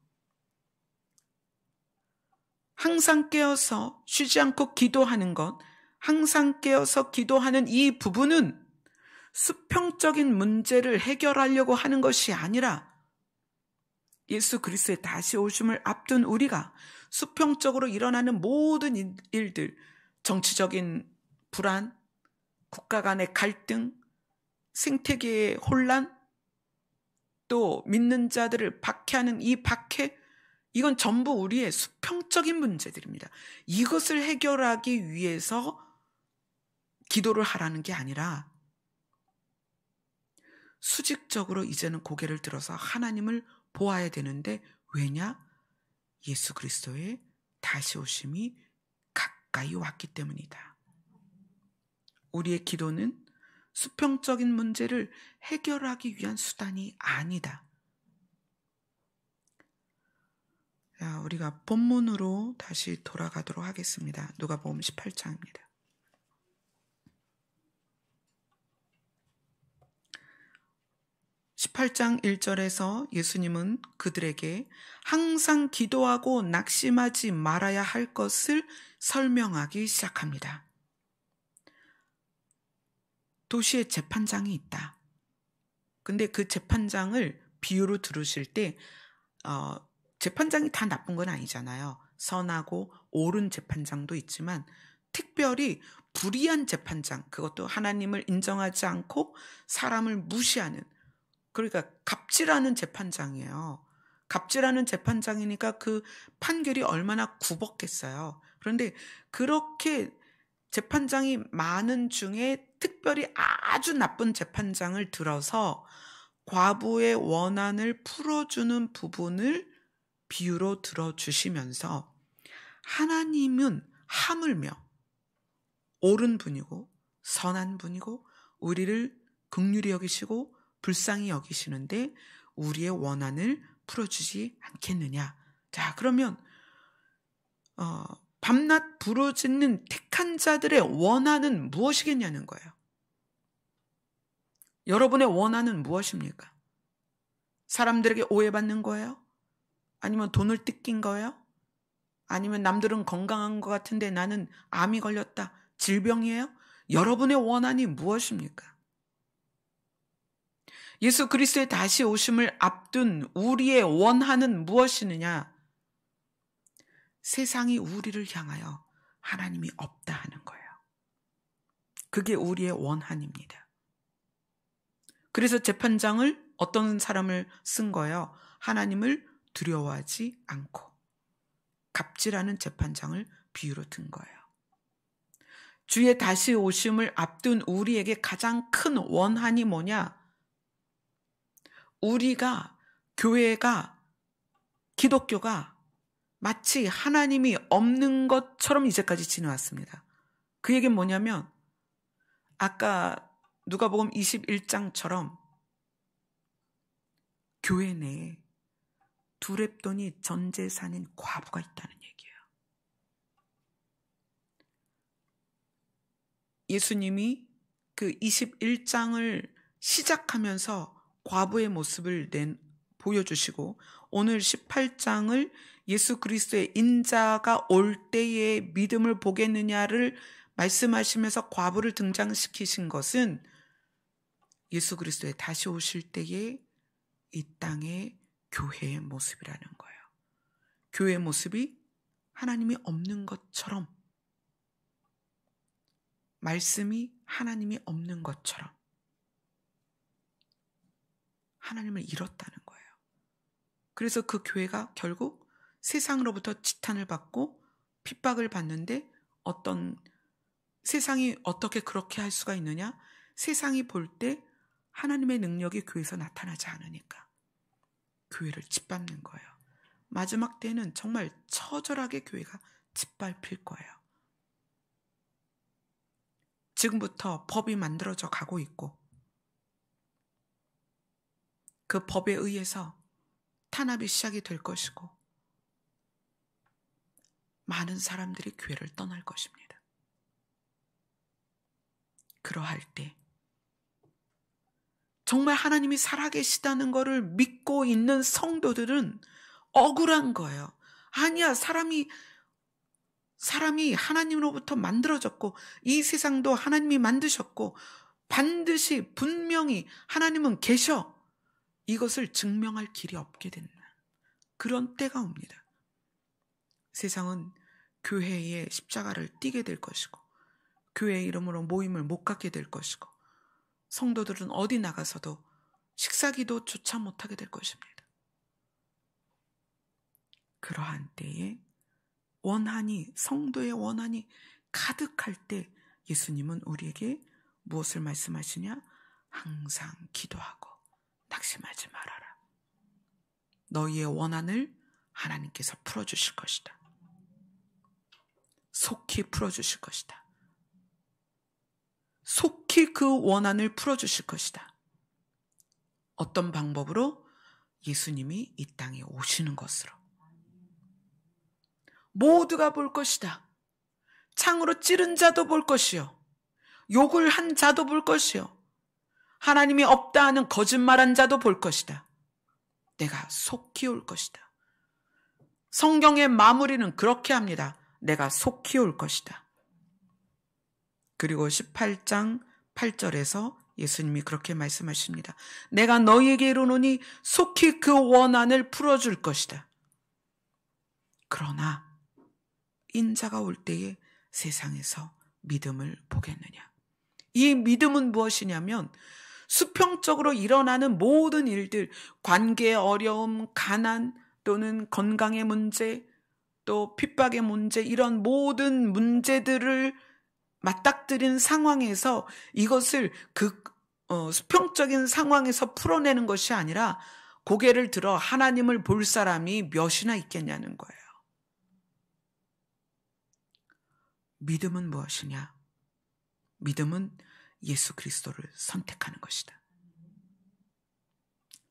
항상 깨어서 쉬지 않고 기도하는 것, 항상 깨어서 기도하는 이 부분은 수평적인 문제를 해결하려고 하는 것이 아니라 예수 그리스도의 다시 오심을 앞둔 우리가 수평적으로 일어나는 모든 일들, 정치적인 불안, 국가 간의 갈등, 생태계의 혼란, 또 믿는 자들을 박해하는 이 박해, 이건 전부 우리의 수평적인 문제들입니다. 이것을 해결하기 위해서 기도를 하라는 게 아니라 수직적으로 이제는 고개를 들어서 하나님을 보아야 되는데, 왜냐? 예수 그리스도의 다시 오심이 가까이 왔기 때문이다. 우리의 기도는 수평적인 문제를 해결하기 위한 수단이 아니다. 자, 우리가 본문으로 다시 돌아가도록 하겠습니다. 누가복음 18장입니다. 18장 1절에서 예수님은 그들에게 항상 기도하고 낙심하지 말아야 할 것을 설명하기 시작합니다. 도시에 재판장이 있다. 근데 그 재판장을 비유로 들으실 때 재판장이 다 나쁜 건 아니잖아요. 선하고 옳은 재판장도 있지만 특별히 불의한 재판장, 그것도 하나님을 인정하지 않고 사람을 무시하는, 그러니까 갑질하는 재판장이에요. 갑질하는 재판장이니까 그 판결이 얼마나 굽었겠어요. 그런데 그렇게 재판장이 많은 중에 특별히 아주 나쁜 재판장을 들어서 과부의 원한을 풀어주는 부분을 비유로 들어주시면서, 하나님은 하물며 옳은 분이고 선한 분이고 우리를 긍휼히 여기시고 불쌍히 여기시는데 우리의 원한을 풀어주지 않겠느냐. 자, 그러면 밤낮 부르짖는 택한 자들의 원한은 무엇이겠냐는 거예요. 여러분의 원한은 무엇입니까? 사람들에게 오해받는 거예요? 아니면 돈을 뜯긴 거예요? 아니면 남들은 건강한 것 같은데 나는 암이 걸렸다, 질병이에요? 여러분의 원한이 무엇입니까? 예수 그리스도의 다시 오심을 앞둔 우리의 원한은 무엇이느냐? 세상이 우리를 향하여 하나님이 없다 하는 거예요. 그게 우리의 원한입니다. 그래서 재판장을 어떤 사람을 쓴 거예요? 하나님을 두려워하지 않고 갑질하는 재판장을 비유로 든 거예요. 주의 다시 오심을 앞둔 우리에게 가장 큰 원한이 뭐냐? 우리가, 교회가, 기독교가 마치 하나님이 없는 것처럼 이제까지 지내왔습니다. 그 얘기는 뭐냐면 아까 누가복음 21장처럼 교회 내에 두렙돈이 전 재산인 과부가 있다는 얘기예요. 예수님이 그 21장을 시작하면서 과부의 모습을 보여주시고 오늘 18장을 예수 그리스도의 인자가 올 때의 믿음을 보겠느냐를 말씀하시면서 과부를 등장시키신 것은 예수 그리스도의 다시 오실 때의 이 땅의 교회의 모습이라는 거예요. 교회의 모습이 하나님이 없는 것처럼, 말씀이 하나님이 없는 것처럼 하나님을 잃었다는 거예요. 그래서 그 교회가 결국 세상으로부터 지탄을 받고 핍박을 받는데, 세상이 어떻게 그렇게 할 수가 있느냐? 세상이 볼 때 하나님의 능력이 교회에서 나타나지 않으니까 교회를 짓밟는 거예요. 마지막 때는 정말 처절하게 교회가 짓밟힐 거예요. 지금부터 법이 만들어져 가고 있고 그 법에 의해서 탄압이 시작이 될 것이고 많은 사람들이 교회를 떠날 것입니다. 그러할 때 정말 하나님이 살아계시다는 것을 믿고 있는 성도들은 억울한 거예요. 아니야, 사람이 하나님으로부터 만들어졌고 이 세상도 하나님이 만드셨고 반드시 분명히 하나님은 계셔. 이것을 증명할 길이 없게 되는 그런 때가 옵니다. 세상은 교회의 십자가를 띠게 될 것이고 교회의 이름으로 모임을 못 갖게 될 것이고 성도들은 어디 나가서도 식사기도조차 못하게 될 것입니다. 그러한 때에 성도의 원한이 가득할 때 예수님은 우리에게 무엇을 말씀하시냐? 항상 기도하고 낙심하지 말아라. 너희의 원한을 하나님께서 풀어주실 것이다. 속히 풀어주실 것이다. 속히 그 원한을 풀어주실 것이다. 어떤 방법으로? 예수님이 이 땅에 오시는 것으로. 모두가 볼 것이다. 창으로 찌른 자도 볼 것이요. 욕을 한 자도 볼 것이요. 하나님이 없다 하는 거짓말한 자도 볼 것이다. 내가 속히 올 것이다. 성경의 마무리는 그렇게 합니다. 내가 속히 올 것이다. 그리고 18장 8절에서 예수님이 그렇게 말씀하십니다. 내가 너희에게 이르노니 속히 그 원한을 풀어줄 것이다. 그러나 인자가 올 때에 세상에서 믿음을 보겠느냐. 이 믿음은 무엇이냐면 수평적으로 일어나는 모든 일들, 관계의 어려움, 가난 또는 건강의 문제, 또 핍박의 문제, 이런 모든 문제들을 맞닥뜨린 상황에서 이것을 수평적인 상황에서 풀어내는 것이 아니라 고개를 들어 하나님을 볼 사람이 몇이나 있겠냐는 거예요. 믿음은 무엇이냐? 믿음은 예수 그리스도를 선택하는 것이다.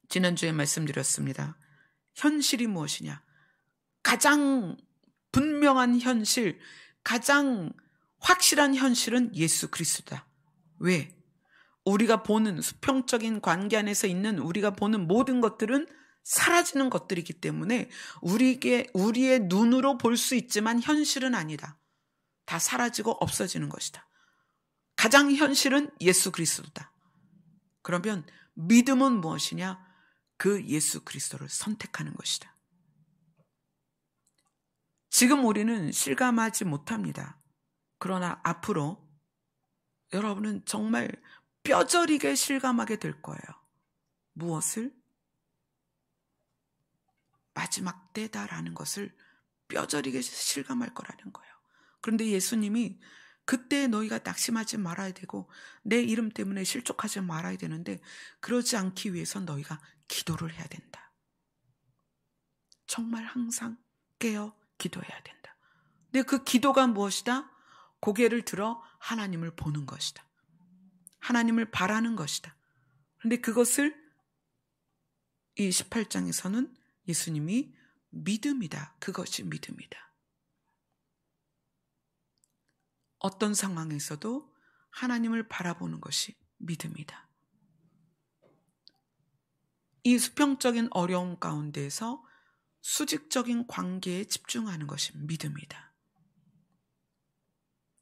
지난주에 말씀드렸습니다. 현실이 무엇이냐? 가장 분명한 현실, 가장 확실한 현실은 예수 그리스도다. 왜? 우리가 보는 수평적인 관계 안에서 있는 우리가 보는 모든 것들은 사라지는 것들이기 때문에 우리의 눈으로 볼 수 있지만 현실은 아니다. 다 사라지고 없어지는 것이다. 가장 현실은 예수 그리스도다. 그러면 믿음은 무엇이냐? 그 예수 그리스도를 선택하는 것이다. 지금 우리는 실감하지 못합니다. 그러나 앞으로 여러분은 정말 뼈저리게 실감하게 될 거예요. 무엇을? 마지막 때다라는 것을 뼈저리게 실감할 거라는 거예요. 그런데 예수님이 그때 너희가 낙심하지 말아야 되고 내 이름 때문에 실족하지 말아야 되는데 그러지 않기 위해서 너희가 기도를 해야 된다. 정말 항상 깨어 기도해야 된다. 근데 그 기도가 무엇이다? 고개를 들어 하나님을 보는 것이다. 하나님을 바라는 것이다. 그런데 그것을 이 18장에서는 예수님이 믿음이다. 그것이 믿음이다. 어떤 상황에서도 하나님을 바라보는 것이 믿음이다. 이 수평적인 어려움 가운데에서 수직적인 관계에 집중하는 것이 믿음이다.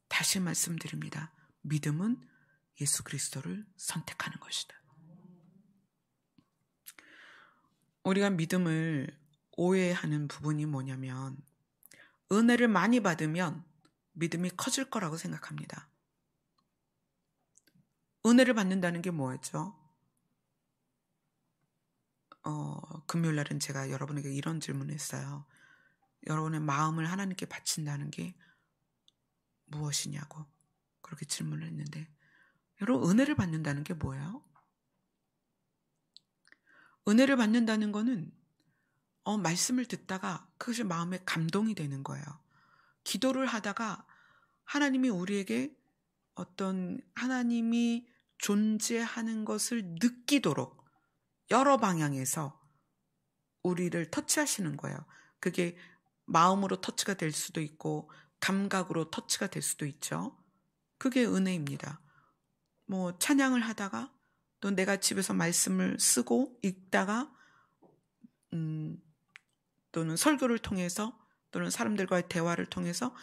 다시 말씀드립니다. 믿음은 예수 그리스도를 선택하는 것이다. 우리가 믿음을 오해하는 부분이 뭐냐면 은혜를 많이 받으면 믿음이 커질 거라고 생각합니다. 은혜를 받는다는 게 뭐였죠? 금요일 날은 제가 여러분에게 이런 질문을 했어요. 여러분의 마음을 하나님께 바친다는 게 무엇이냐고 그렇게 질문을 했는데 여러분 은혜를 받는다는 게 뭐예요? 은혜를 받는다는 거는 말씀을 듣다가 그것이 마음에 감동이 되는 거예요. 기도를 하다가 하나님이 우리에게 어떤 하나님이 존재하는 것을 느끼도록 여러 방향에서 우리를 터치하시는 거예요. 그게 마음으로 터치가 될 수도 있고 감각으로 터치가 될 수도 있죠. 그게 은혜입니다. 뭐 찬양을 하다가 또 내가 집에서 말씀을 쓰고 읽다가 또는 설교를 통해서 또는 사람들과의 대화를 통해서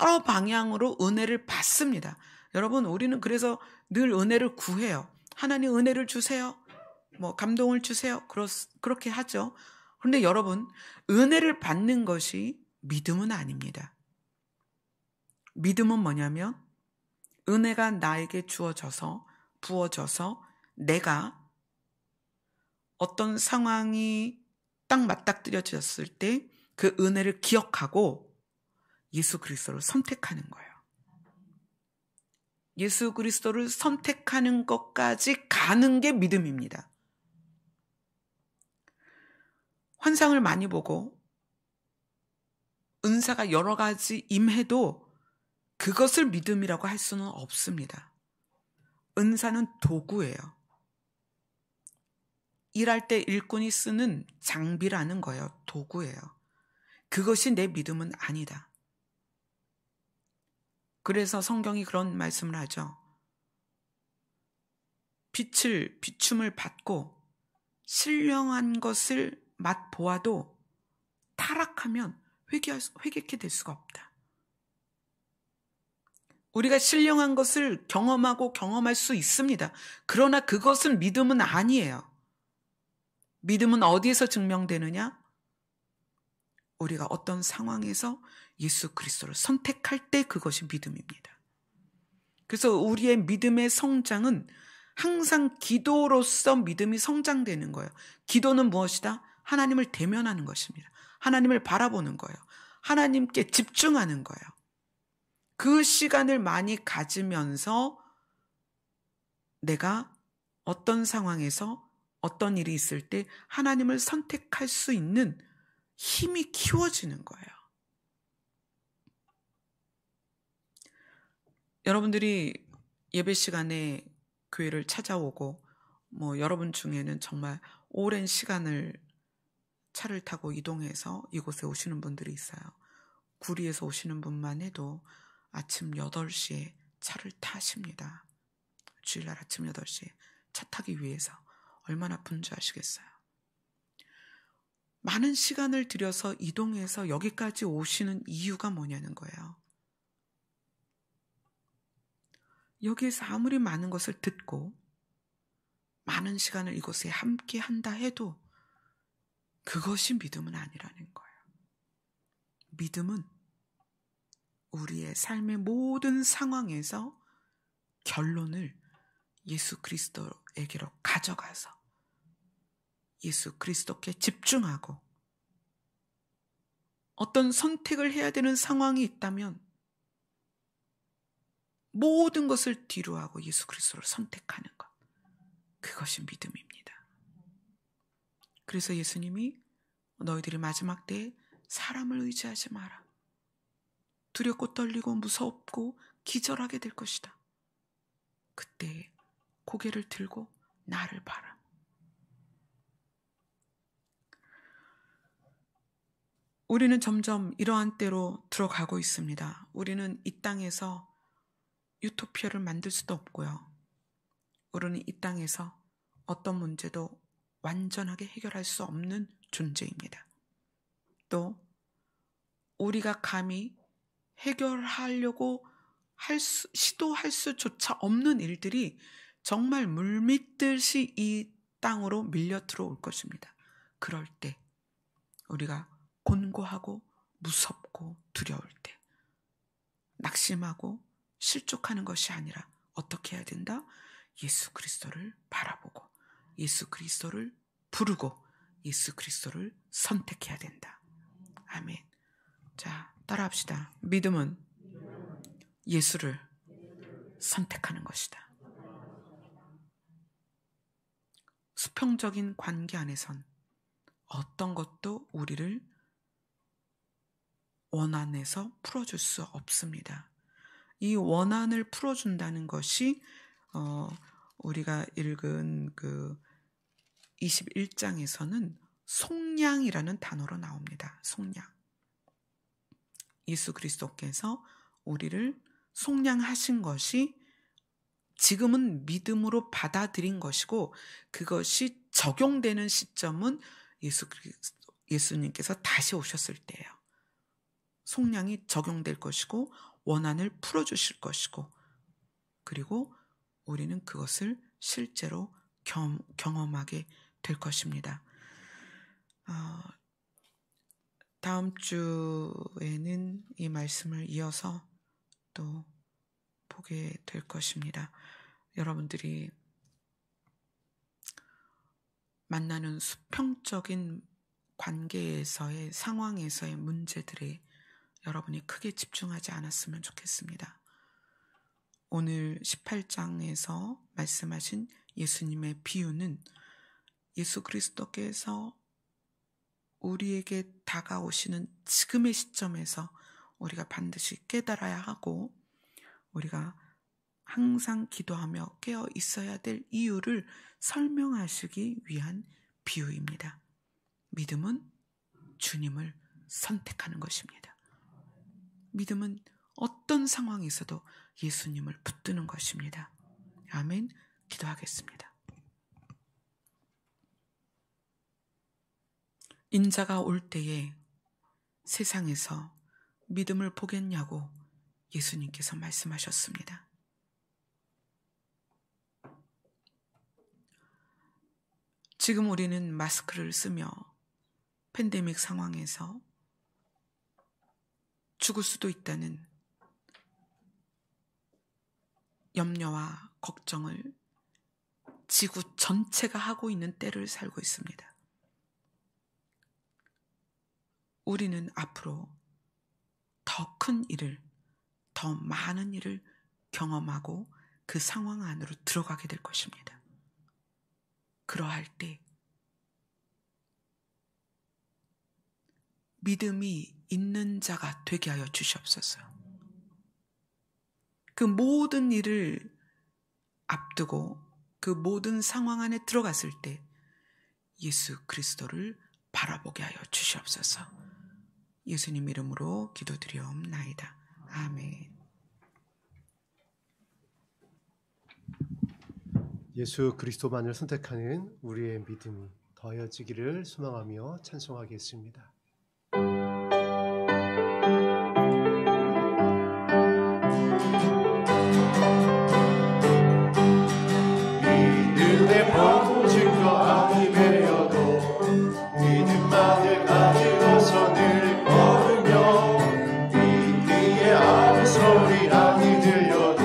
여러 방향으로 은혜를 받습니다. 여러분, 우리는 그래서 늘 은혜를 구해요. 하나님 은혜를 주세요. 뭐 감동을 주세요. 그렇게 하죠. 그런데 여러분, 은혜를 받는 것이 믿음은 아닙니다. 믿음은 뭐냐면 은혜가 나에게 주어져서 부어져서 내가 어떤 상황이 딱 맞닥뜨려졌을 때 그 은혜를 기억하고 예수 그리스도를 선택하는 거예요. 예수 그리스도를 선택하는 것까지 가는 게 믿음입니다. 환상을 많이 보고 은사가 여러 가지 임해도 그것을 믿음이라고 할 수는 없습니다. 은사는 도구예요. 일할 때 일꾼이 쓰는 장비라는 거예요. 도구예요. 그것이 내 믿음은 아니다. 그래서 성경이 그런 말씀을 하죠. 비춤을 받고 신령한 것을 맛보아도 타락하면 회개케 될 수가 없다. 우리가 신령한 것을 경험할 수 있습니다. 그러나 그것은 믿음은 아니에요. 믿음은 어디에서 증명되느냐? 우리가 어떤 상황에서 예수 그리스도를 선택할 때 그것이 믿음입니다. 그래서 우리의 믿음의 성장은 항상 기도로서 믿음이 성장되는 거예요. 기도는 무엇이다? 하나님을 대면하는 것입니다. 하나님을 바라보는 거예요. 하나님께 집중하는 거예요. 그 시간을 많이 가지면서 내가 어떤 상황에서 어떤 일이 있을 때 하나님을 선택할 수 있는 힘이 키워지는 거예요. 여러분들이 예배 시간에 교회를 찾아오고 여러분 중에는 정말 오랜 시간을 차를 타고 이동해서 이곳에 오시는 분들이 있어요. 구리에서 오시는 분만 해도 아침 8시에 차를 타십니다. 주일날 아침 8시에 차 타기 위해서 얼마나 분주하시겠어요. 많은 시간을 들여서 이동해서 여기까지 오시는 이유가 뭐냐는 거예요. 여기에서 아무리 많은 것을 듣고 많은 시간을 이곳에 함께 한다 해도 그것이 믿음은 아니라는 거예요. 믿음은 우리의 삶의 모든 상황에서 결론을 예수 그리스도에게로 가져가서 예수 그리스도께 집중하고 어떤 선택을 해야 되는 상황이 있다면 모든 것을 뒤로하고 예수 그리스도를 선택하는 것. 그것이 믿음입니다. 그래서 예수님이 너희들이 마지막 때에 사람을 의지하지 마라. 두렵고 떨리고 무섭고 기절하게 될 것이다. 그때 고개를 들고 나를 봐라. 우리는 점점 이러한 때로 들어가고 있습니다. 우리는 이 땅에서 유토피아를 만들 수도 없고요. 우리는 이 땅에서 어떤 문제도 완전하게 해결할 수 없는 존재입니다. 또 우리가 감히 해결하려고 시도할 수조차 없는 일들이 정말 물밀듯이 이 땅으로 밀려 들어올 것입니다. 그럴 때 우리가 곤고하고 무섭고 두려울 때 낙심하고 실족하는 것이 아니라 어떻게 해야 된다? 예수 그리스도를 바라보고 예수 그리스도를 부르고 예수 그리스도를 선택해야 된다. 아멘. 자, 따라합시다. 믿음은 예수를 선택하는 것이다. 수평적인 관계 안에선 어떤 것도 우리를 원한에서 풀어줄 수 없습니다. 이 원한을 풀어준다는 것이 우리가 읽은 그 21장에서는 속량이라는 단어로 나옵니다. 속량. 예수 그리스도께서 우리를 속량하신 것이 지금은 믿음으로 받아들인 것이고, 그것이 적용되는 시점은 예수님께서 다시 오셨을 때예요. 속량이 적용될 것이고 원한을 풀어주실 것이고, 그리고 우리는 그것을 실제로 경험하게 될 것입니다. 다음 주에는 이 말씀을 이어서 또 보게 될 것입니다. 여러분들이 만나는 수평적인 관계에서의 상황에서의 문제들에 여러분이 크게 집중하지 않았으면 좋겠습니다. 오늘 18장에서 말씀하신 예수님의 비유는 예수 그리스도께서 우리에게 다가오시는 지금의 시점에서 우리가 반드시 깨달아야 하고, 우리가 항상 기도하며 깨어 있어야 될 이유를 설명하시기 위한 비유입니다. 믿음은 주님을 선택하는 것입니다. 믿음은 어떤 상황에서도 예수님을 붙드는 것입니다. 아멘. 기도하겠습니다. 인자가 올 때에 세상에서 믿음을 보겠냐고 예수님께서 말씀하셨습니다. 지금 우리는 마스크를 쓰며 팬데믹 상황에서 죽을 수도 있다는 염려와 걱정을 지구 전체가 하고 있는 때를 살고 있습니다. 우리는 앞으로 더 큰 일을, 더 많은 일을 경험하고 그 상황 안으로 들어가게 될 것입니다. 그러할 때 믿음이 있는 자가 되게 하여 주시옵소서. 그 모든 일을 앞두고 그 모든 상황 안에 들어갔을 때 예수 그리스도를 바라보게 하여 주시옵소서. 예수님 이름으로 기도드리옵나이다. 아멘. 예수 그리스도만을 선택하는 우리의 믿음이 더해지기를 소망하며 찬송하겠습니다. 믿음의 법 증거 아니 되어도 믿음만을 가지고서 늘 걸으며 믿기에 아무 소리 아니 들려도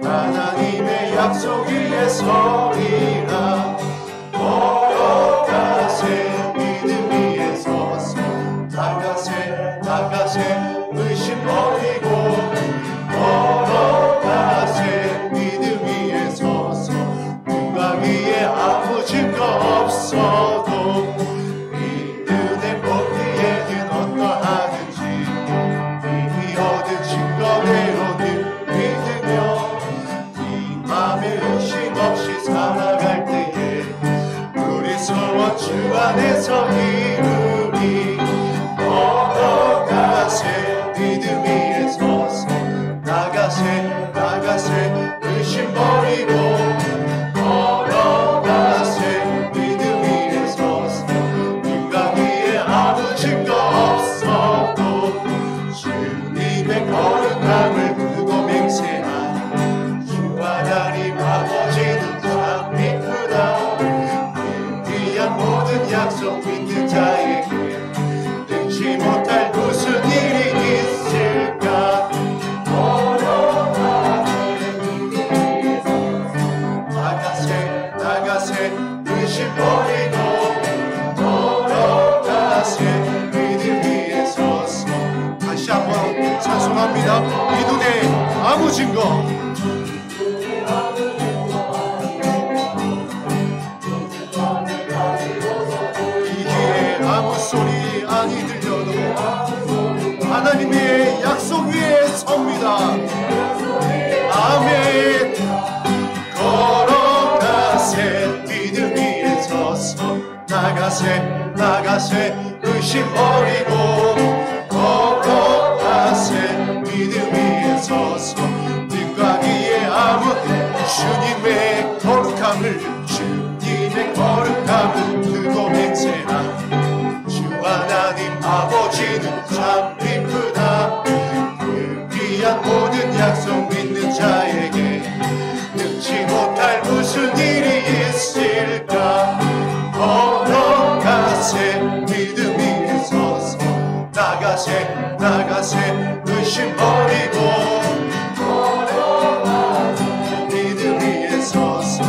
하나님의 약속 위에 서리라. 걸어가세 믿음 위에 서서 나가세 의심 버리고 걸어가세 믿음 위에 서서 누가 위에 아무 증거 없어도 믿음의 법 뒤에는 어떠하든지 이미 얻은 증거대로 늘 믿으며 이 맘에 의심 없이 살아갈 때에 우리 소원 주 안에서 이루리. 걸어가세 믿음 위에 서서 나가세 의심 버리고 걸어가세 믿음 위에 서서 누가 위에 아무 증거 없어도 주님의 거룩함을 두고 맹세하니 주 하나님 아버지는 참 이쁘다. 위대한 모든 약속 믿는 자에게 능치 못할 무슨 일이 있을까. 나가세 의심 버리고 걸어가세 믿음 위에 서서. 다시 한번 찬송합니다. 이 눈에 아무 증거 이 귀에 아무 소리 아니 들려도 하나님의 약속 위에 섭니다. 아멘. 걸어가세 믿음 위에 서 나가세 의심 버리고 걸어가세 믿음 위에 서서 빛과 위에 아무 주님의 거룩함을 두고 맹세하 주 하나님 아버지는 참 이쁘다 그 귀한 모든 약속 믿는 자에게 능치 못할 무슨 일이 있을까 걸어가세 믿음 위에 서서 나가세 의심 버리고 믿음 위에 서서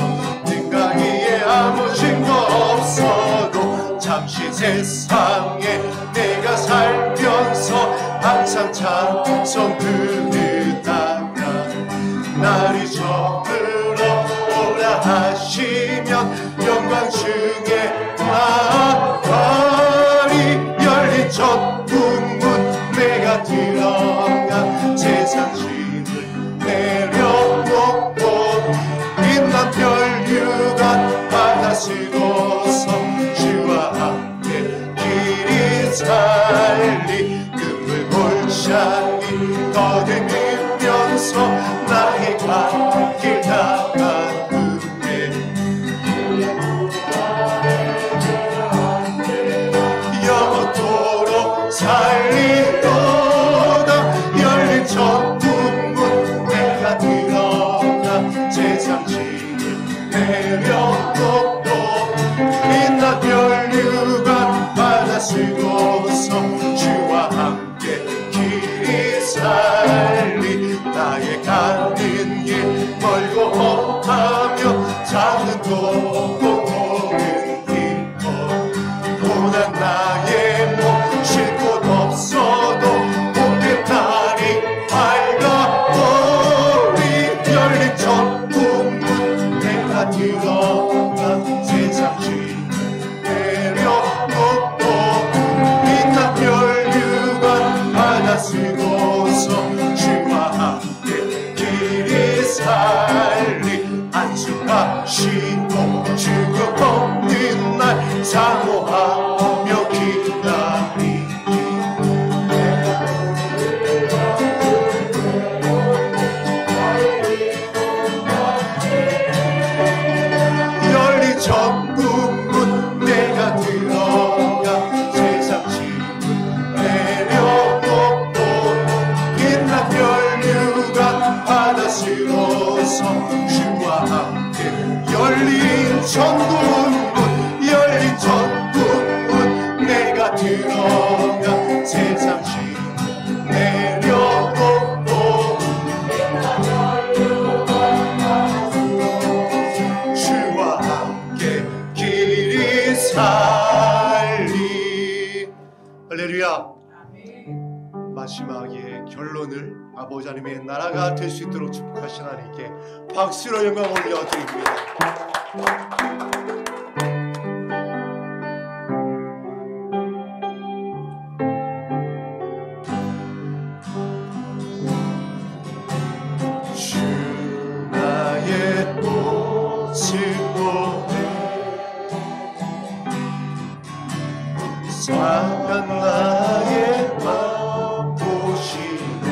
능가 위에 아무 증거 없어도 잠시 세상에 내가 살면서 항상 찬송 부르다가 날이 저물어 오라 하시면 영광 중에 나가리 열린 첫 문문 내가 들어가 세상 짐을 내려놓고 빛난 별유관 받아 쓰고서 주와 함께 길이 살리 금을 골짜기 더듬으면서 나의 갈 길 다가누네 영원토록 살리로다 열린 첫 문문 내가 들어가 세상 짐을 내려놓고 빛난 별유관 받아 쓰고서 주와 함께 길이 살리 나의 가는 길 멀고 험하며 작은 곳 보는 길고 고난 나의 몸 쉴 곳 없어도 봄빛 달이 밝아오리 열린 첫 문문 내가 들어가 세상 짐을 내려놓고 빛난 별유관 받아 쓰고서 주와 함께 길이 살리 안수하시고 죽음 없는 날 사모하며 기다리니 열린 첫 문문 내가 들어가 세상 짐을 내려놓고 빛난 별유관 받아 쓰고서 주와 함께 열린 첫 문문 내가 들어가 세상 짐을 내려놓고 주와 함께 길이 살리 할렐루야. 마지막에 결론을 아버지 하나님의 나라가 될 수 있도록 축복하신 하나님께 박수로 영광 올려드립니다. 주 나의 모습 보네 상한 나의 맘 보시네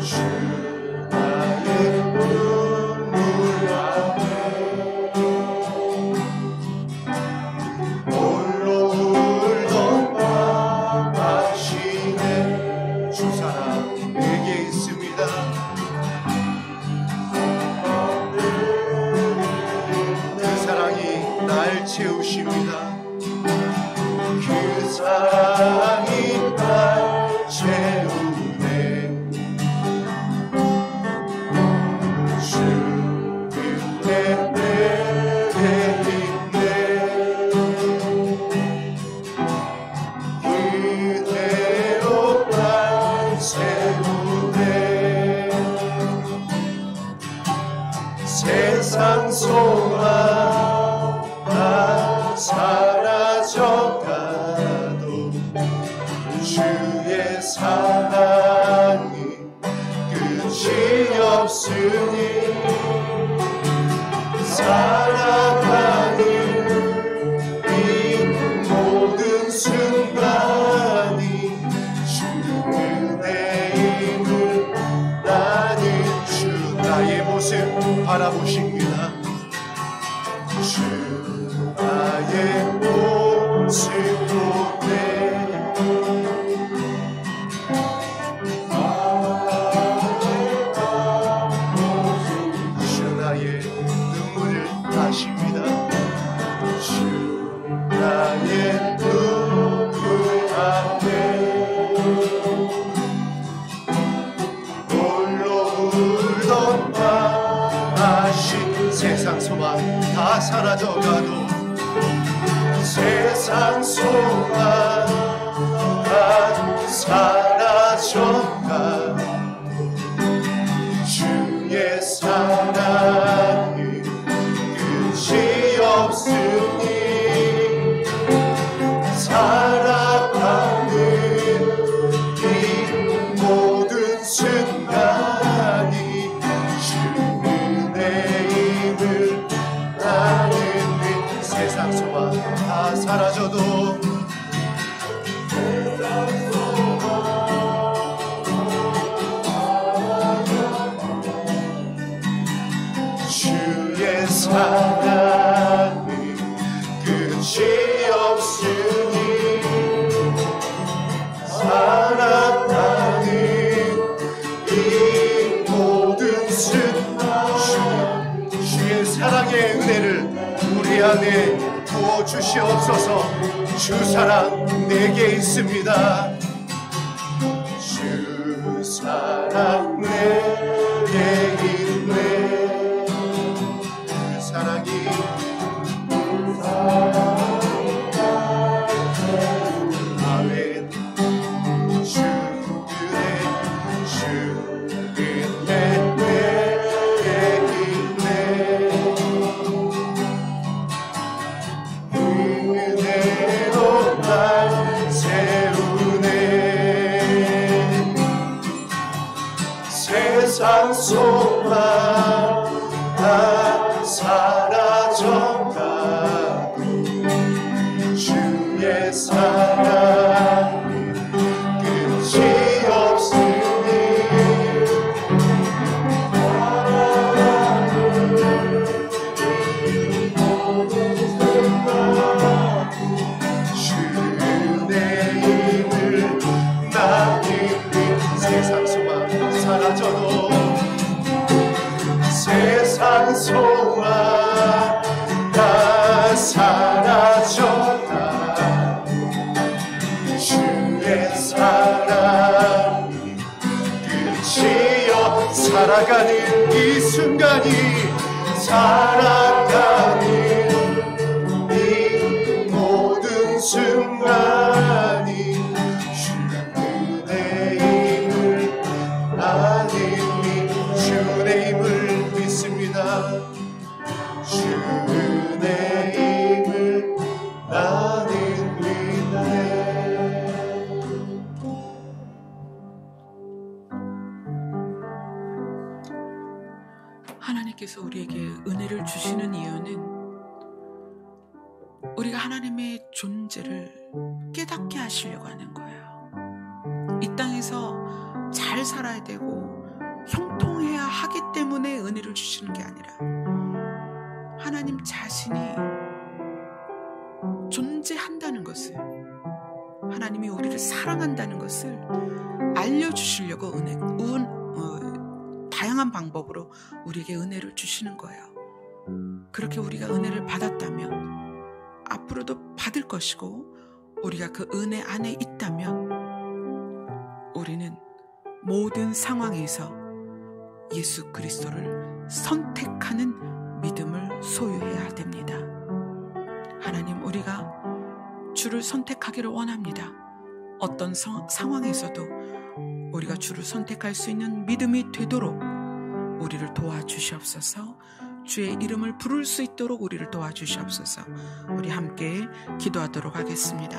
주 나의 눈물 앞에 홀로 울던 밤 아시네 주 사랑 내게 있습니다. 그 사랑이 날 채우십니다. 그 사랑이 날 채우네. 주 그때 내게 있네. 그대로 날 세우네. 세상 소망 사라져가도 주의 사랑이 끝이 없으니 살아가 바라보십니다. 주 나의 모습 보네 주 나의 눈물을 아십니다. 주 나의 눈물 앞에 홀로 울던 나 다시 세상 소망 다 사라져가도 세상 소망 다 사라져가 주의 사랑이 끝이 없으니 살아가는 이 모든 순간이 주님의 나는 세상 소망 다 사라져도 주의 사랑이 끝이 없으니 살아가는 이 모든 순간 주의 사랑의 은혜를 우리 안에 부어주시옵소서. 주 사랑 내게 있습니다. 주 사랑 내게 있네. 그 사랑이 아멘. 주 은혜 내게 있네. 은혜로 날 세우네. 세상 소망 다 사라져가고 주의 사랑이 끝이 없으니 주님을 나는 세상 소망 사라져도 세상 소망 다 사라져가 주의 사랑이 끝이 없 살아가는 이 순간이 살아가는 이 모든 순간이 주의 힘을 나는 주의 힘을 믿습니다. 주의 힘을 나는 믿네. 하나님께서 우리에게 은혜를 주시는 이유는 우리가 하나님의 존재를 깨닫게 하시려고 하는 거예요. 이 땅에서 잘 살아야 되고 형통해야 하기 때문에 은혜를 주시는 게 아니라 하나님 자신이 존재한다는 것을, 하나님이 우리를 사랑한다는 것을 알려주시려고 다양한 방법으로 우리에게 은혜를 주시는 거예요. 그렇게 우리가 은혜를 받았다면 앞으로도 받을 것이고, 우리가 그 은혜 안에 있다면 우리는 모든 상황에서 예수 그리스도를 선택하는 믿음을 소유해야 됩니다. 하나님, 우리가 주를 선택하기를 원합니다. 어떤 상황에서도 우리가 주를 선택할 수 있는 믿음이 되도록 우리를 도와주시옵소서. 주의 이름을 부를 수 있도록 우리를 도와주시옵소서. 우리 함께 기도하도록 하겠습니다.